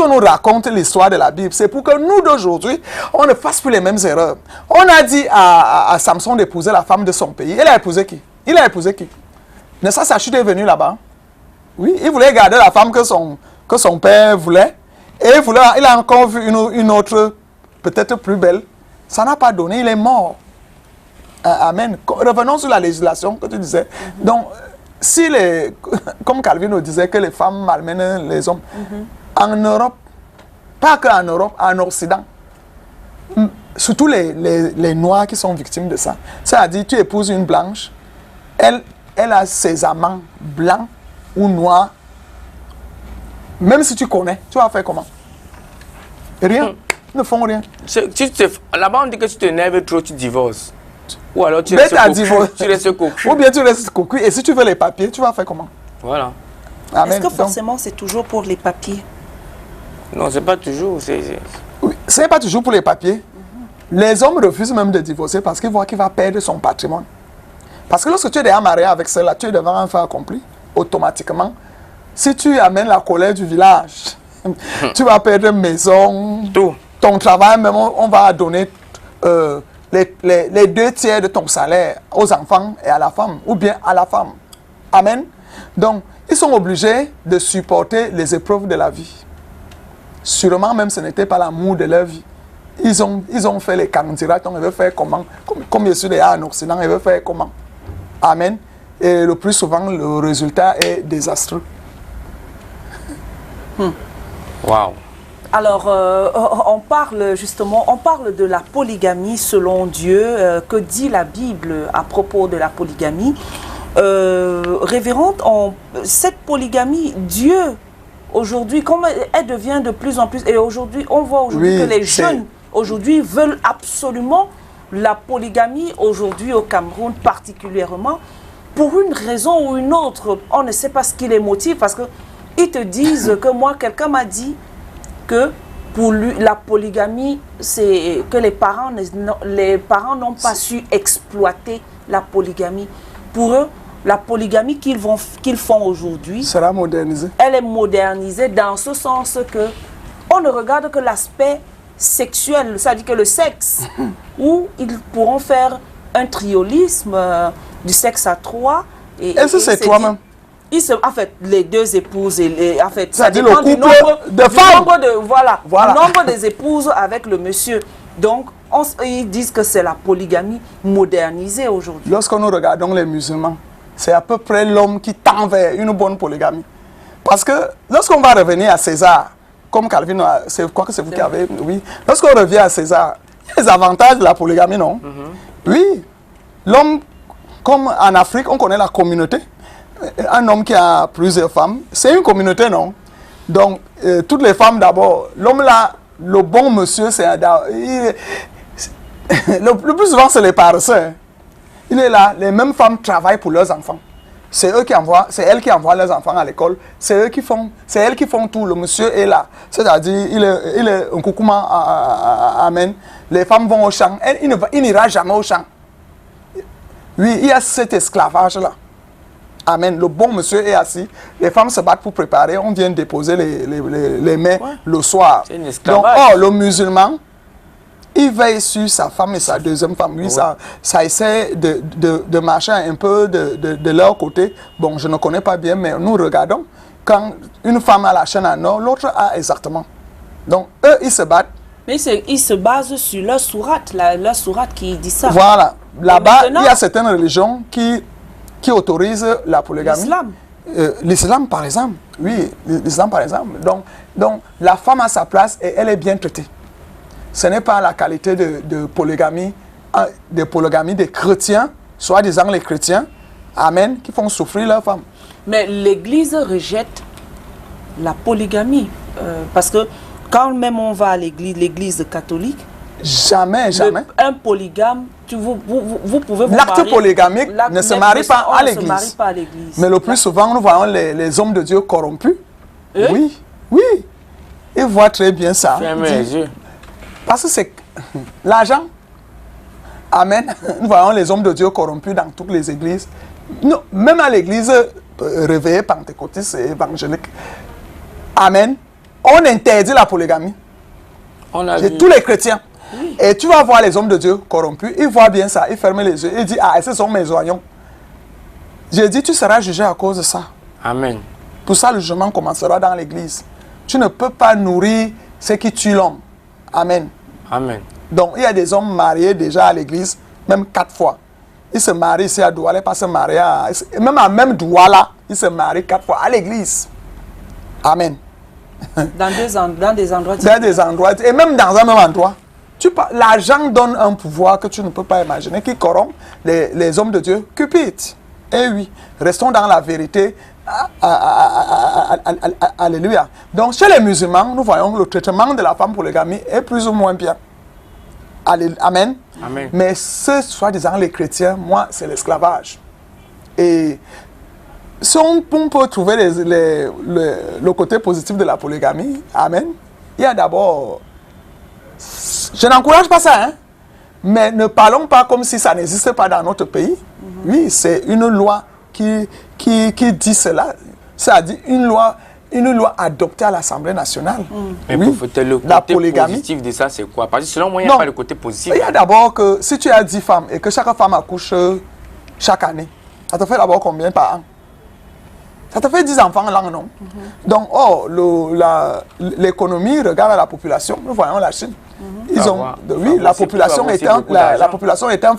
nous raconte l'histoire de la Bible, c'est pour que nous d'aujourd'hui, on ne fasse plus les mêmes erreurs. On a dit à Samson d'épouser la femme de son pays. Il a épousé qui? Il a épousé qui? N'est-ce pas, Sachut est venu là-bas? Oui, il voulait garder la femme que son père voulait. Et il a encore vu une autre, peut-être plus belle. Ça n'a pas donné, il est mort. Amen. Revenons sur la législation que tu disais. Donc, si comme Calvin nous disait que les femmes malmènent les hommes, en Europe, pas qu'en Europe, en Occident, surtout les Noirs qui sont victimes de ça. C'est-à-dire, tu épouses une blanche, elle a ses amants blancs ou noirs Même si tu connais, tu vas faire comment? Rien. Ils ne font rien. Là-bas, on dit que tu t'énerves trop, tu divorces. Ou alors tu Mais restes t'as cocu. divorcé. Tu restes cocu. Ou bien tu restes cocu. Et si tu veux les papiers, tu vas faire comment? Voilà. Amen. Est-ce que Donc, forcément c'est toujours pour les papiers? Non, c'est pas toujours. oui, ce n'est pas toujours pour les papiers. Les hommes refusent même de divorcer parce qu'ils voient qu'il va perdre son patrimoine. Parce que lorsque tu es déjà marié avec celle-là, tu es devant un fait accompli, automatiquement. Si tu amènes la colère du village, tu vas perdre maison, Tout. ton travail, même on va donner les 2 tiers de ton salaire aux enfants et à la femme, ou bien à la femme. Amen. Donc, ils sont obligés de supporter les épreuves de la vie. Sûrement même ce n'était pas l'amour de leur vie. Ils ont fait les canondirats, ils veulent faire comment? Comme je suis déjà en Occident, ils veulent faire comment? Amen. Et le plus souvent, le résultat est désastreux. Waouh. Alors, on parle de la polygamie selon Dieu. Que dit la Bible à propos de la polygamie? Révérende, cette polygamie, Dieu, aujourd'hui, comme elle devient de plus en plus, et aujourd'hui, on voit aujourd'hui que les jeunes, aujourd'hui, veulent absolument la polygamie, aujourd'hui au Cameroun particulièrement, pour une raison ou une autre. On ne sait pas ce qui les motive, parce qu'ils te disent que moi, quelqu'un m'a dit que pour lui, la polygamie, c'est que les parents n'ont pas su exploiter la polygamie. Pour eux, la polygamie qu'ils font aujourd'hui sera modernisée. Elle est modernisée dans ce sens que on ne regarde que l'aspect sexuel, c'est-à-dire que le sexe, où ils pourront faire un triolisme du sexe à 3. Est-ce que c'est toi-même? En fait, les 2 épouses, en fait, ça dépend du nombre de femmes. Du nombre des épouses avec le monsieur. Donc, ils disent que c'est la polygamie modernisée aujourd'hui. Lorsque nous regardons les musulmans, c'est à peu près l'homme qui tend vers une bonne polygamie. Parce que lorsqu'on va revenir à César, comme Calvin, c'est quoi que c'est vous qui avez, oui. Lorsqu'on revient à César, il y a les avantages de la polygamie, non? Oui. L'homme, comme en Afrique, on connaît la communauté. Un homme qui a plusieurs femmes, c'est une communauté, non? Donc, toutes les femmes d'abord. L'homme là, le bon monsieur, c'est le plus souvent, c'est les paresseux. Il est là, les mêmes femmes travaillent pour leurs enfants. C'est elles qui envoient leurs enfants à l'école. C'est elles qui font tout. Le monsieur est là. C'est-à-dire, il est un coucouman, amen. Les femmes vont au champ. Il n'ira jamais au champ. Oui, il y a cet esclavage-là. Amen. Le bon monsieur est assis. Les femmes se battent pour préparer. On vient déposer les mains le soir. C'est un esclavage. Donc, le musulman, il veille sur sa femme et sa deuxième femme. Lui, ça essaie de marcher un peu de leur côté. Bon, je ne connais pas bien, mais nous regardons. Quand une femme a la chaîne à or, l'autre a exactement. Donc, eux, ils se battent. Mais ils se basent sur leur sourate, leur sourate qui dit ça. Voilà. Là-bas, il y a certaines religions qui autorisent la polygamie. L'islam. L'islam, par exemple. Oui, l'islam, par exemple. Donc, la femme a sa place et elle est bien traitée. Ce n'est pas la qualité de polygamie des chrétiens, soi-disant les chrétiens, amen, qui font souffrir leurs femmes. Mais l'Église rejette la polygamie. Parce que quand même on va à l'Église catholique, jamais. Un polygame, vous pouvez vous l'acte marier. polygamique ne se marie pas à l'Église. Mais le plus souvent, nous voyons les hommes de Dieu corrompus. Oui. Ils voient très bien ça. Fermez les yeux. Parce que c'est l'argent. Amen. Nous voyons les hommes de Dieu corrompus dans toutes les églises. Non, même à l'église réveillée pentecôtiste et évangélique. Amen. On interdit la polygamie. Tous les chrétiens. Oui. Et tu vas voir les hommes de Dieu corrompus. Ils voient bien ça. Ils ferment les yeux. Ils disent, ce sont mes oignons. J'ai dit, tu seras jugé à cause de ça. Amen. Pour ça, le jugement commencera dans l'église. Tu ne peux pas nourrir ce qui tue l'homme. Amen. Amen. Donc, il y a des hommes mariés déjà à l'église, même 4 fois. Ils se marient ici à Douala, pas se marier même à même Douala, ils se marient 4 fois à l'église. Amen. Dans des endroits différents. Dans des endroits, et même dans un même endroit. L'argent donne un pouvoir que tu ne peux pas imaginer, qui corrompt les hommes de Dieu. Cupid. Eh oui, restons dans la vérité. Alléluia. Donc, chez les musulmans, nous voyons que le traitement de la femme polygamie est plus ou moins bien. Amen. Amen. Mais ce, soi-disant, les chrétiens, moi, c'est l'esclavage. Et si on peut trouver le côté positif de la polygamie, amen, il y a d'abord... Je n'encourage pas ça, hein, mais ne parlons pas comme si ça n'existait pas dans notre pays. Oui, c'est une loi qui dit cela. C'est-à-dire une loi adoptée à l'Assemblée nationale. Mais oui, le la côté polygamie. positif de ça, c'est quoi? Parce que selon moi, il n'y a pas le côté positif. Il y a d'abord que si tu as 10 femmes et que chaque femme accouche chaque année, ça te fait d'abord combien par an? Ça te fait 10 enfants là, non? Donc, l'économie regarde la population. Nous voyons la Chine. Ils ont, oui, la population est un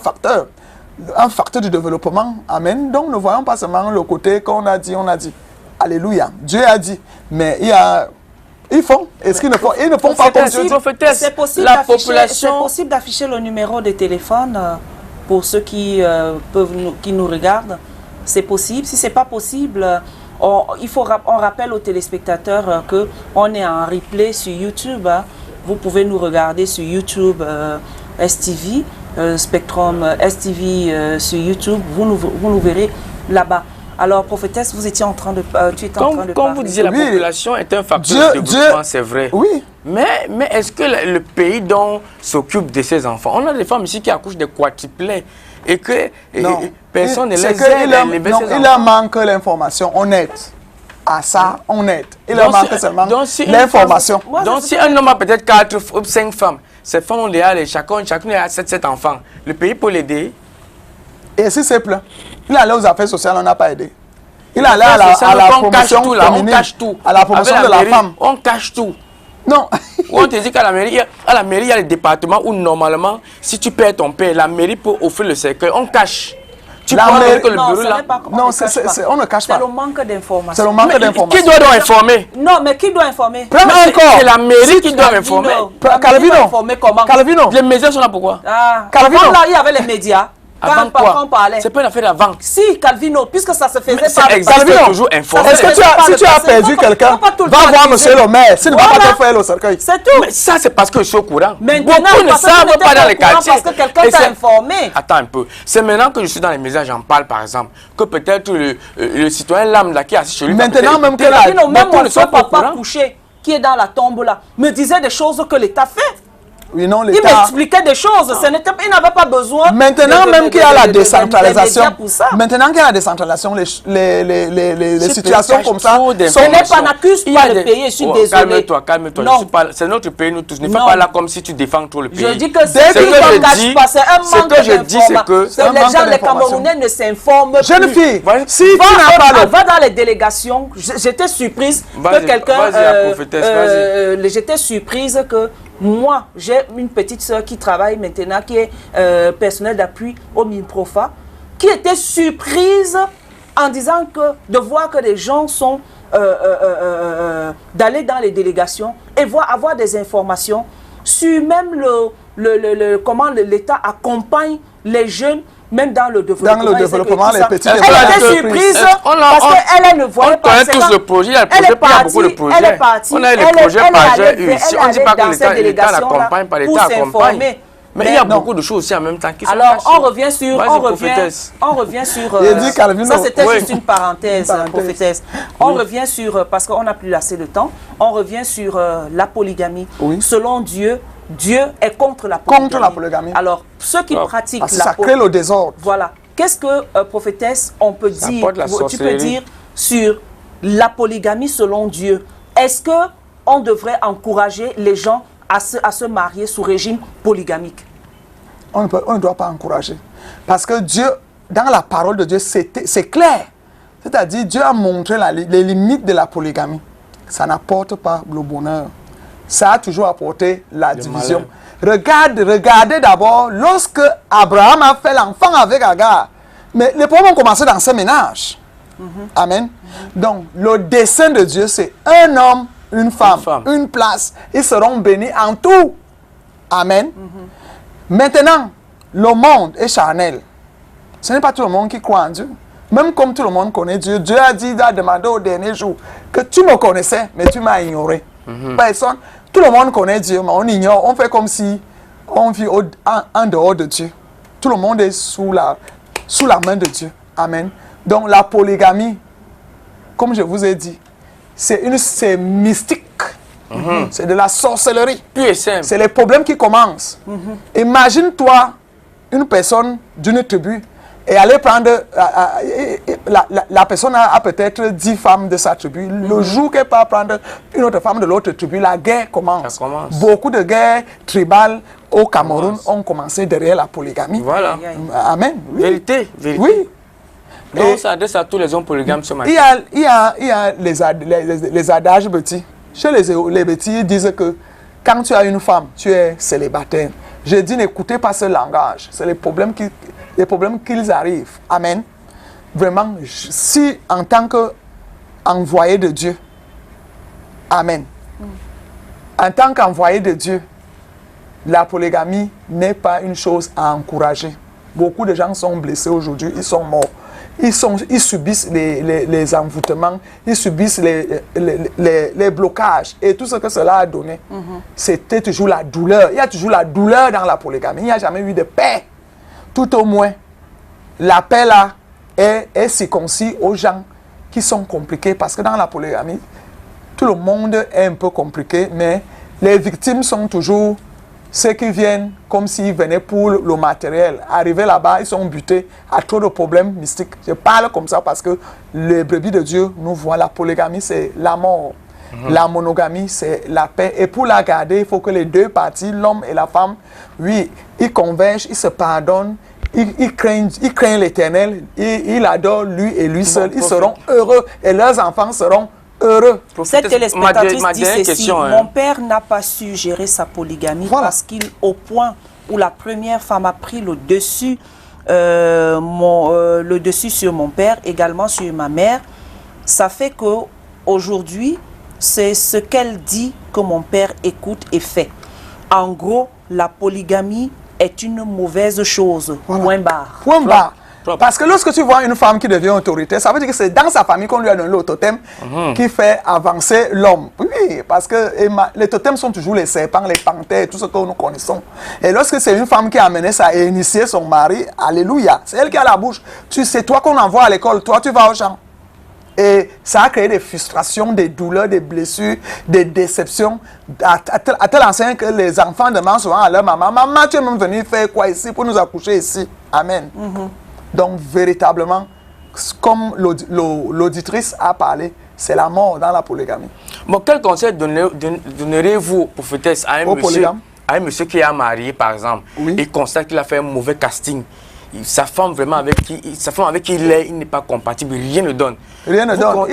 facteur du développement. Amen. Donc, ne voyons pas seulement le côté qu'on a dit, Alléluia. Dieu a dit. Mais ils font. Est-ce qu'ils ne font? Ils ne font pas comme Dieu dit. C'est possible d'afficher le numéro de téléphone pour ceux qui nous regardent. C'est possible. Si ce n'est pas possible, on rappelle aux téléspectateurs qu'on est en replay sur YouTube. Vous pouvez nous regarder sur YouTube, STV, Spectrum STV sur YouTube. Vous nous verrez là-bas. Alors, prophétesse, vous étiez en train de parler. Comme vous disiez, la population est un facteur de développement, c'est vrai. Oui. Mais est-ce que le pays dont s'occupe de ses enfants, on a des femmes ici qui accouchent de quadruplets et que personne ne les aide à élever ses enfants. Il leur manque l'information honnête. À ça, honnête. Il leur manque seulement l'information. Donc, si un homme a peut-être 4 ou 5 femmes, ces femmes ont déjà chacune a 7 enfants, le pays peut l'aider. Et c'est simple. Il allait aux affaires sociales, on n'a pas aidé. Il allait à la promotion féminine, à la promotion de la femme. On cache tout. Non. On te dit qu'à la mairie, il y a les départements où normalement, si tu perds ton père, la mairie peut offrir le cercueil. On cache. Tu la mairie, que le bureau là. Non, on ne cache pas. C'est le manque d'informations. C'est le manque d'informations. Qui doit donc informer? Non, mais qui doit informer? C'est la mairie qui doit informer. Calvino. Les médias sont là pourquoi? Calvino. Là, il y avait les médias. Avant quoi? C'est pas une affaire d'avant. Si, Calvino, puisque ça se faisait par... Calvino, toujours informé. Est-ce que si tu as perdu quelqu'un, va voir monsieur le maire, s'il ne va pas te faire le cercueil. C'est tout. Mais ça, c'est parce que je suis au courant. Maintenant, beaucoup ne savent pas dans les quartiers. Parce que quelqu'un t'a informé. Attends un peu. C'est maintenant que je suis dans les médias, j'en parle par exemple, que peut-être le citoyen lambda qui est assis chez lui... Maintenant même que Calvino, même mon soeur papa couché, qui est dans la tombe là, me disait des choses que l'État fait. Oui, non, il m'expliquait des choses. Il n'avait pas besoin. Maintenant même qu'il y a la décentralisation, maintenant qu'il y a la décentralisation, les situations comme ça. Je n'accuse pas le pays. Je suis désolé. Calme-toi. C'est notre pays, nous tous. Ne fais pas là comme si tu défends trop le pays. Je dis que c'est un manque d'information. Les gens, les Camerounais ne s'informent plus. Jeune fille, si tu n'as pas va dans les délégations. J'étais surprise que quelqu'un. J'étais surprise que. Moi, j'ai une petite soeur qui travaille maintenant, qui est personnel d'appui au MINPROFA, qui était surprise en disant que de voir que les gens sont d'aller dans les délégations et avoir des informations sur même comment l'État accompagne les jeunes, même dans le développement. Dans le développement, les petits Elle était surprise parce qu'elle ne voyait pas. On connaît tous le projet, il y a beaucoup de projets. Elle est partie. On a les projets par ici. On ne dit pas que l'État l'accompagne, pas l'État accompagne. Mais il y a beaucoup de choses aussi en même temps qui sont cachées. Alors, on revient sur... ça, c'était juste une parenthèse, prophétesse. On revient sur... Parce qu'on n'a plus assez de temps. On revient sur la polygamie. Selon Dieu, Dieu est contre la polygamie. Contre la polygamie. Alors, ceux qui pratiquent la polygamie... Ça crée le désordre. Voilà. Qu'est-ce que, prophétesse, on peut dire, tu peux dire sur la polygamie selon Dieu? Est-ce qu'on devrait encourager les gens à se marier sous régime polygamique? On ne doit pas encourager. Parce que Dieu, dans la parole de Dieu, c'est clair. C'est-à-dire, Dieu a montré les limites de la polygamie. Ça n'apporte pas le bonheur. Ça a toujours apporté la division. Regardez d'abord, lorsque Abraham a fait l'enfant avec Agar, mais les problèmes ont commencé dans ce ménage. Amen. Donc, le dessein de Dieu, c'est un homme, une femme, une place. Ils seront bénis en tout. Amen. Maintenant, le monde est charnel. Ce n'est pas tout le monde qui croit en Dieu. Même comme tout le monde connaît Dieu, Dieu a dit, a demandé au dernier jour que tu me connaissais, mais tu m'as ignoré. Personne, tout le monde connaît Dieu, mais on ignore, on fait comme si on vit en dehors de Dieu. Tout le monde est sous la main de Dieu. Amen. Donc la polygamie, comme je vous ai dit, c'est mystique. C'est de la sorcellerie. C'est les problèmes qui commencent. Imagine-toi une personne d'une tribu et aller prendre... la personne a peut-être 10 femmes de sa tribu. Le jour qu'elle part prendre une autre femme de l'autre tribu, la guerre commence. Beaucoup de guerres tribales au Cameroun ont commencé derrière la polygamie. Voilà. Amen. Oui. Vérité. Oui. Donc, ça adresse à tous les hommes polygames ce matin. Il y a les adages petits. Chez les petits, ils disent que quand tu as une femme, tu es célibataire. Je dis, n'écoutez pas ce langage. C'est les problèmes qu'ils arrivent. Amen. Vraiment, si en tant qu'envoyé de Dieu, amen. En tant qu'envoyé de Dieu, la polygamie n'est pas une chose à encourager. Beaucoup de gens sont blessés aujourd'hui, ils sont morts. Ils subissent les envoûtements, ils subissent les blocages et tout ce que cela a donné. C'était toujours la douleur. Il y a toujours la douleur dans la polygamie. Il n'y a jamais eu de paix. Tout au moins, la paix là est circoncis aux gens qui sont compliqués parce que dans la polygamie, tout le monde est un peu compliqué, mais les victimes sont toujours ceux qui viennent comme s'ils venaient pour le matériel. Arrivés là-bas, ils sont butés à trop de problèmes mystiques. Je parle comme ça parce que les brebis de Dieu nous voient. La polygamie, c'est la mort. La monogamie, c'est la paix. Et pour la garder, il faut que les deux parties, l'homme et la femme, oui, ils convergent, ils se pardonnent, ils craignent l'Éternel, ils adorent lui et lui seul. Ils seront heureux et leurs enfants seront heureux. Cette téléspectatrice dit ceci, mon père n'a pas su gérer sa polygamie parce qu'au point où la première femme a pris le dessus, le dessus sur mon père, également sur ma mère, ça fait qu'aujourd'hui, c'est ce qu'elle dit que mon père écoute et fait. En gros, la polygamie est une mauvaise chose. Point barre. Point barre. Parce que lorsque tu vois une femme qui devient autoritaire, ça veut dire que c'est dans sa famille qu'on lui a donné le totem qui fait avancer l'homme. Oui, parce que les totems sont toujours les serpents, les panthères, tout ce que nous connaissons. Et lorsque c'est une femme qui a amené ça et initié son mari, alléluia, c'est elle qui a la bouche. C'est toi qu'on envoie à l'école, toi tu vas au champ. Et ça a créé des frustrations, des douleurs, des blessures, des déceptions. À tel enseigne que les enfants demandent souvent à leur maman, maman, tu es même venue faire quoi ici pour nous accoucher ici? Amen. Donc, véritablement, comme l'auditrice a parlé, c'est la mort dans la polygamie. Bon, quel conseil donnerez-vous, prophétesse, à un monsieur qui est marié, par exemple, et constate qu'il a fait un mauvais casting? Sa femme avec qui il est, il n'est pas compatible, rien ne donne. Rien ne donne.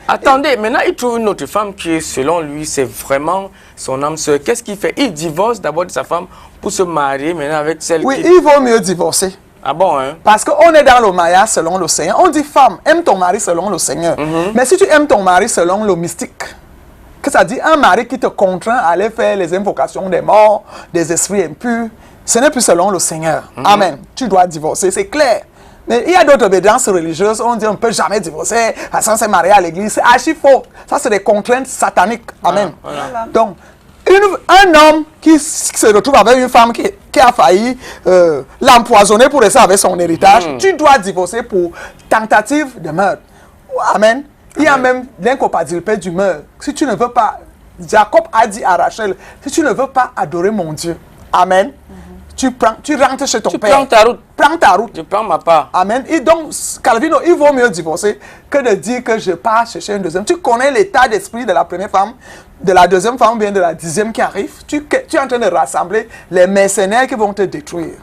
Attendez, maintenant il trouve une autre femme qui, selon lui, c'est vraiment son âme sœur. Qu'est-ce qu'il fait? Il divorce d'abord de sa femme pour se marier maintenant avec celle qui... Oui, il vaut mieux divorcer. Ah bon, hein? Parce qu'on est dans le mariage selon le Seigneur. On dit femme, aime ton mari selon le Seigneur. Mais si tu aimes ton mari selon le mystique, que ça dit un mari qui te contraint à aller faire les invocations des morts, des esprits impurs, ce n'est plus selon le Seigneur. Amen. Tu dois divorcer, c'est clair. Mais il y a d'autres obédiences religieuses, on dit on ne peut jamais divorcer, sans se marier à l'église. C'est archi faux. Ça, c'est des contraintes sataniques. Amen. Voilà. Donc, un homme qui se retrouve avec une femme qui a failli l'empoisonner pour rester avec son héritage, tu dois divorcer pour tentative de meurtre. Amen. Il y a même l'incompatibilité du meurtre. Si tu ne veux pas, Jacob a dit à Rachel, si tu ne veux pas adorer mon Dieu, amen, tu rentres chez ton père. Tu prends ta route. Prends ta route. Je prends ma part. Amen. Et donc, Calvino, il vaut mieux divorcer que de dire que je pars chercher une deuxième. Tu connais l'état d'esprit de la première femme, de la deuxième femme, ou bien de la 10e qui arrive. Tu es en train de rassembler les mercenaires qui vont te détruire.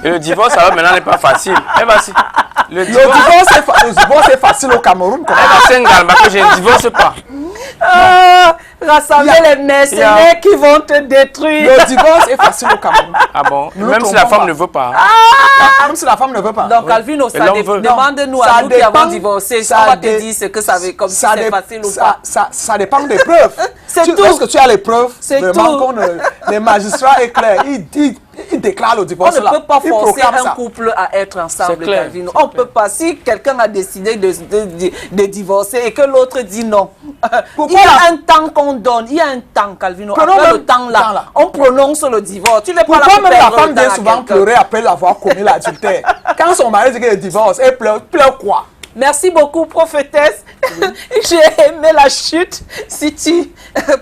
Et le divorce, alors maintenant, n'est pas facile. Le divorce est facile au Cameroun. Elle va s'engager, que je ne divorce pas. Rassembler les mercenaires qui vont te détruire. Le divorce est facile au Cameroun. Ah bon? Même si la femme ne veut pas. Même si la femme ne veut pas. Donc, Calvino, demande-nous à nous qui avons divorcé. On va te dire ce que ça veut, comme si c'est facile ou pas. Ça dépend des preuves. C'est tout. Lorsque tu as les preuves, c'est vraiment, les magistrats éclairent. il déclare le On divorce ne là. peut pas Il forcer proclame un ça. couple à être ensemble, C'est clair, Calvino. c'est On ne peut pas. Si quelqu'un a décidé de divorcer et que l'autre dit non, il y a un temps qu'on donne. Il y a un temps, Calvino. Prenons Après même le temps là, temps là. on prononce le divorce. Tu n'es pas là Pourquoi pour même la perdre femme le temps vient à souvent quelqu'un. pleurer après l'avoir commis l'adultère? Quand son mari dit qu'il divorce, elle pleure quoi? Merci beaucoup, prophétesse. J'ai aimé la chute. Si tu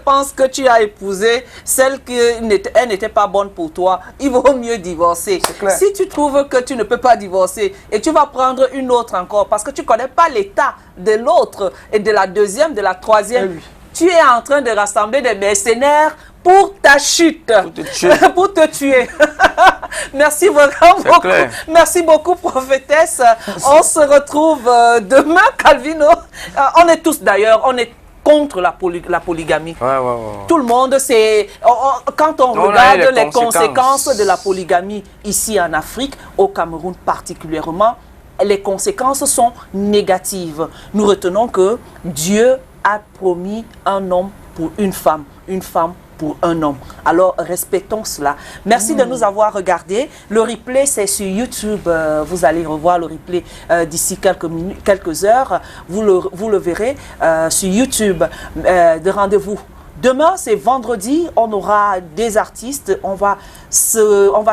penses que tu as épousé celle qui n'était pas bonne pour toi, il vaut mieux divorcer. clair. Si tu trouves que tu ne peux pas divorcer et tu vas prendre une autre encore parce que tu ne connais pas l'état de l'autre et de la deuxième, de la troisième, Eh oui. tu es en train de rassembler des mercenaires pour ta chute, Pour te tuer. pour te tuer. Merci vraiment beaucoup. clair. Merci beaucoup, prophétesse. On se retrouve demain, Calvino. On est tous d'ailleurs, on est contre la polygamie. Ouais. Tout le monde, c'est... Quand on On a regarde les les conséquences. conséquences de la polygamie ici en Afrique, au Cameroun particulièrement, les conséquences sont négatives. Nous retenons que Dieu a promis un homme pour une femme pour un homme. Alors, respectons cela. Merci de nous avoir regardés. Le replay, c'est sur YouTube. Vous allez revoir le replay d'ici quelques heures. Vous le verrez sur YouTube. De rendez-vous. Demain, c'est vendredi. On aura des artistes. On va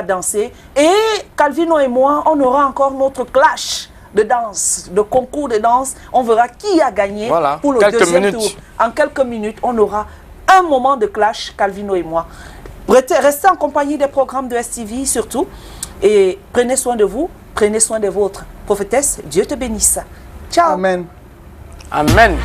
danser. Et Calvino et moi, on aura encore notre clash de danse, de concours de danse. On verra qui a gagné Voilà. pour le Quelques deuxième minutes. tour. En quelques minutes, on aura un moment de clash, Calvino et moi. Restez en compagnie des programmes de STV surtout. Et prenez soin de vous, prenez soin des vôtres. Prophétesse, Dieu te bénisse. Ciao. Amen. Amen.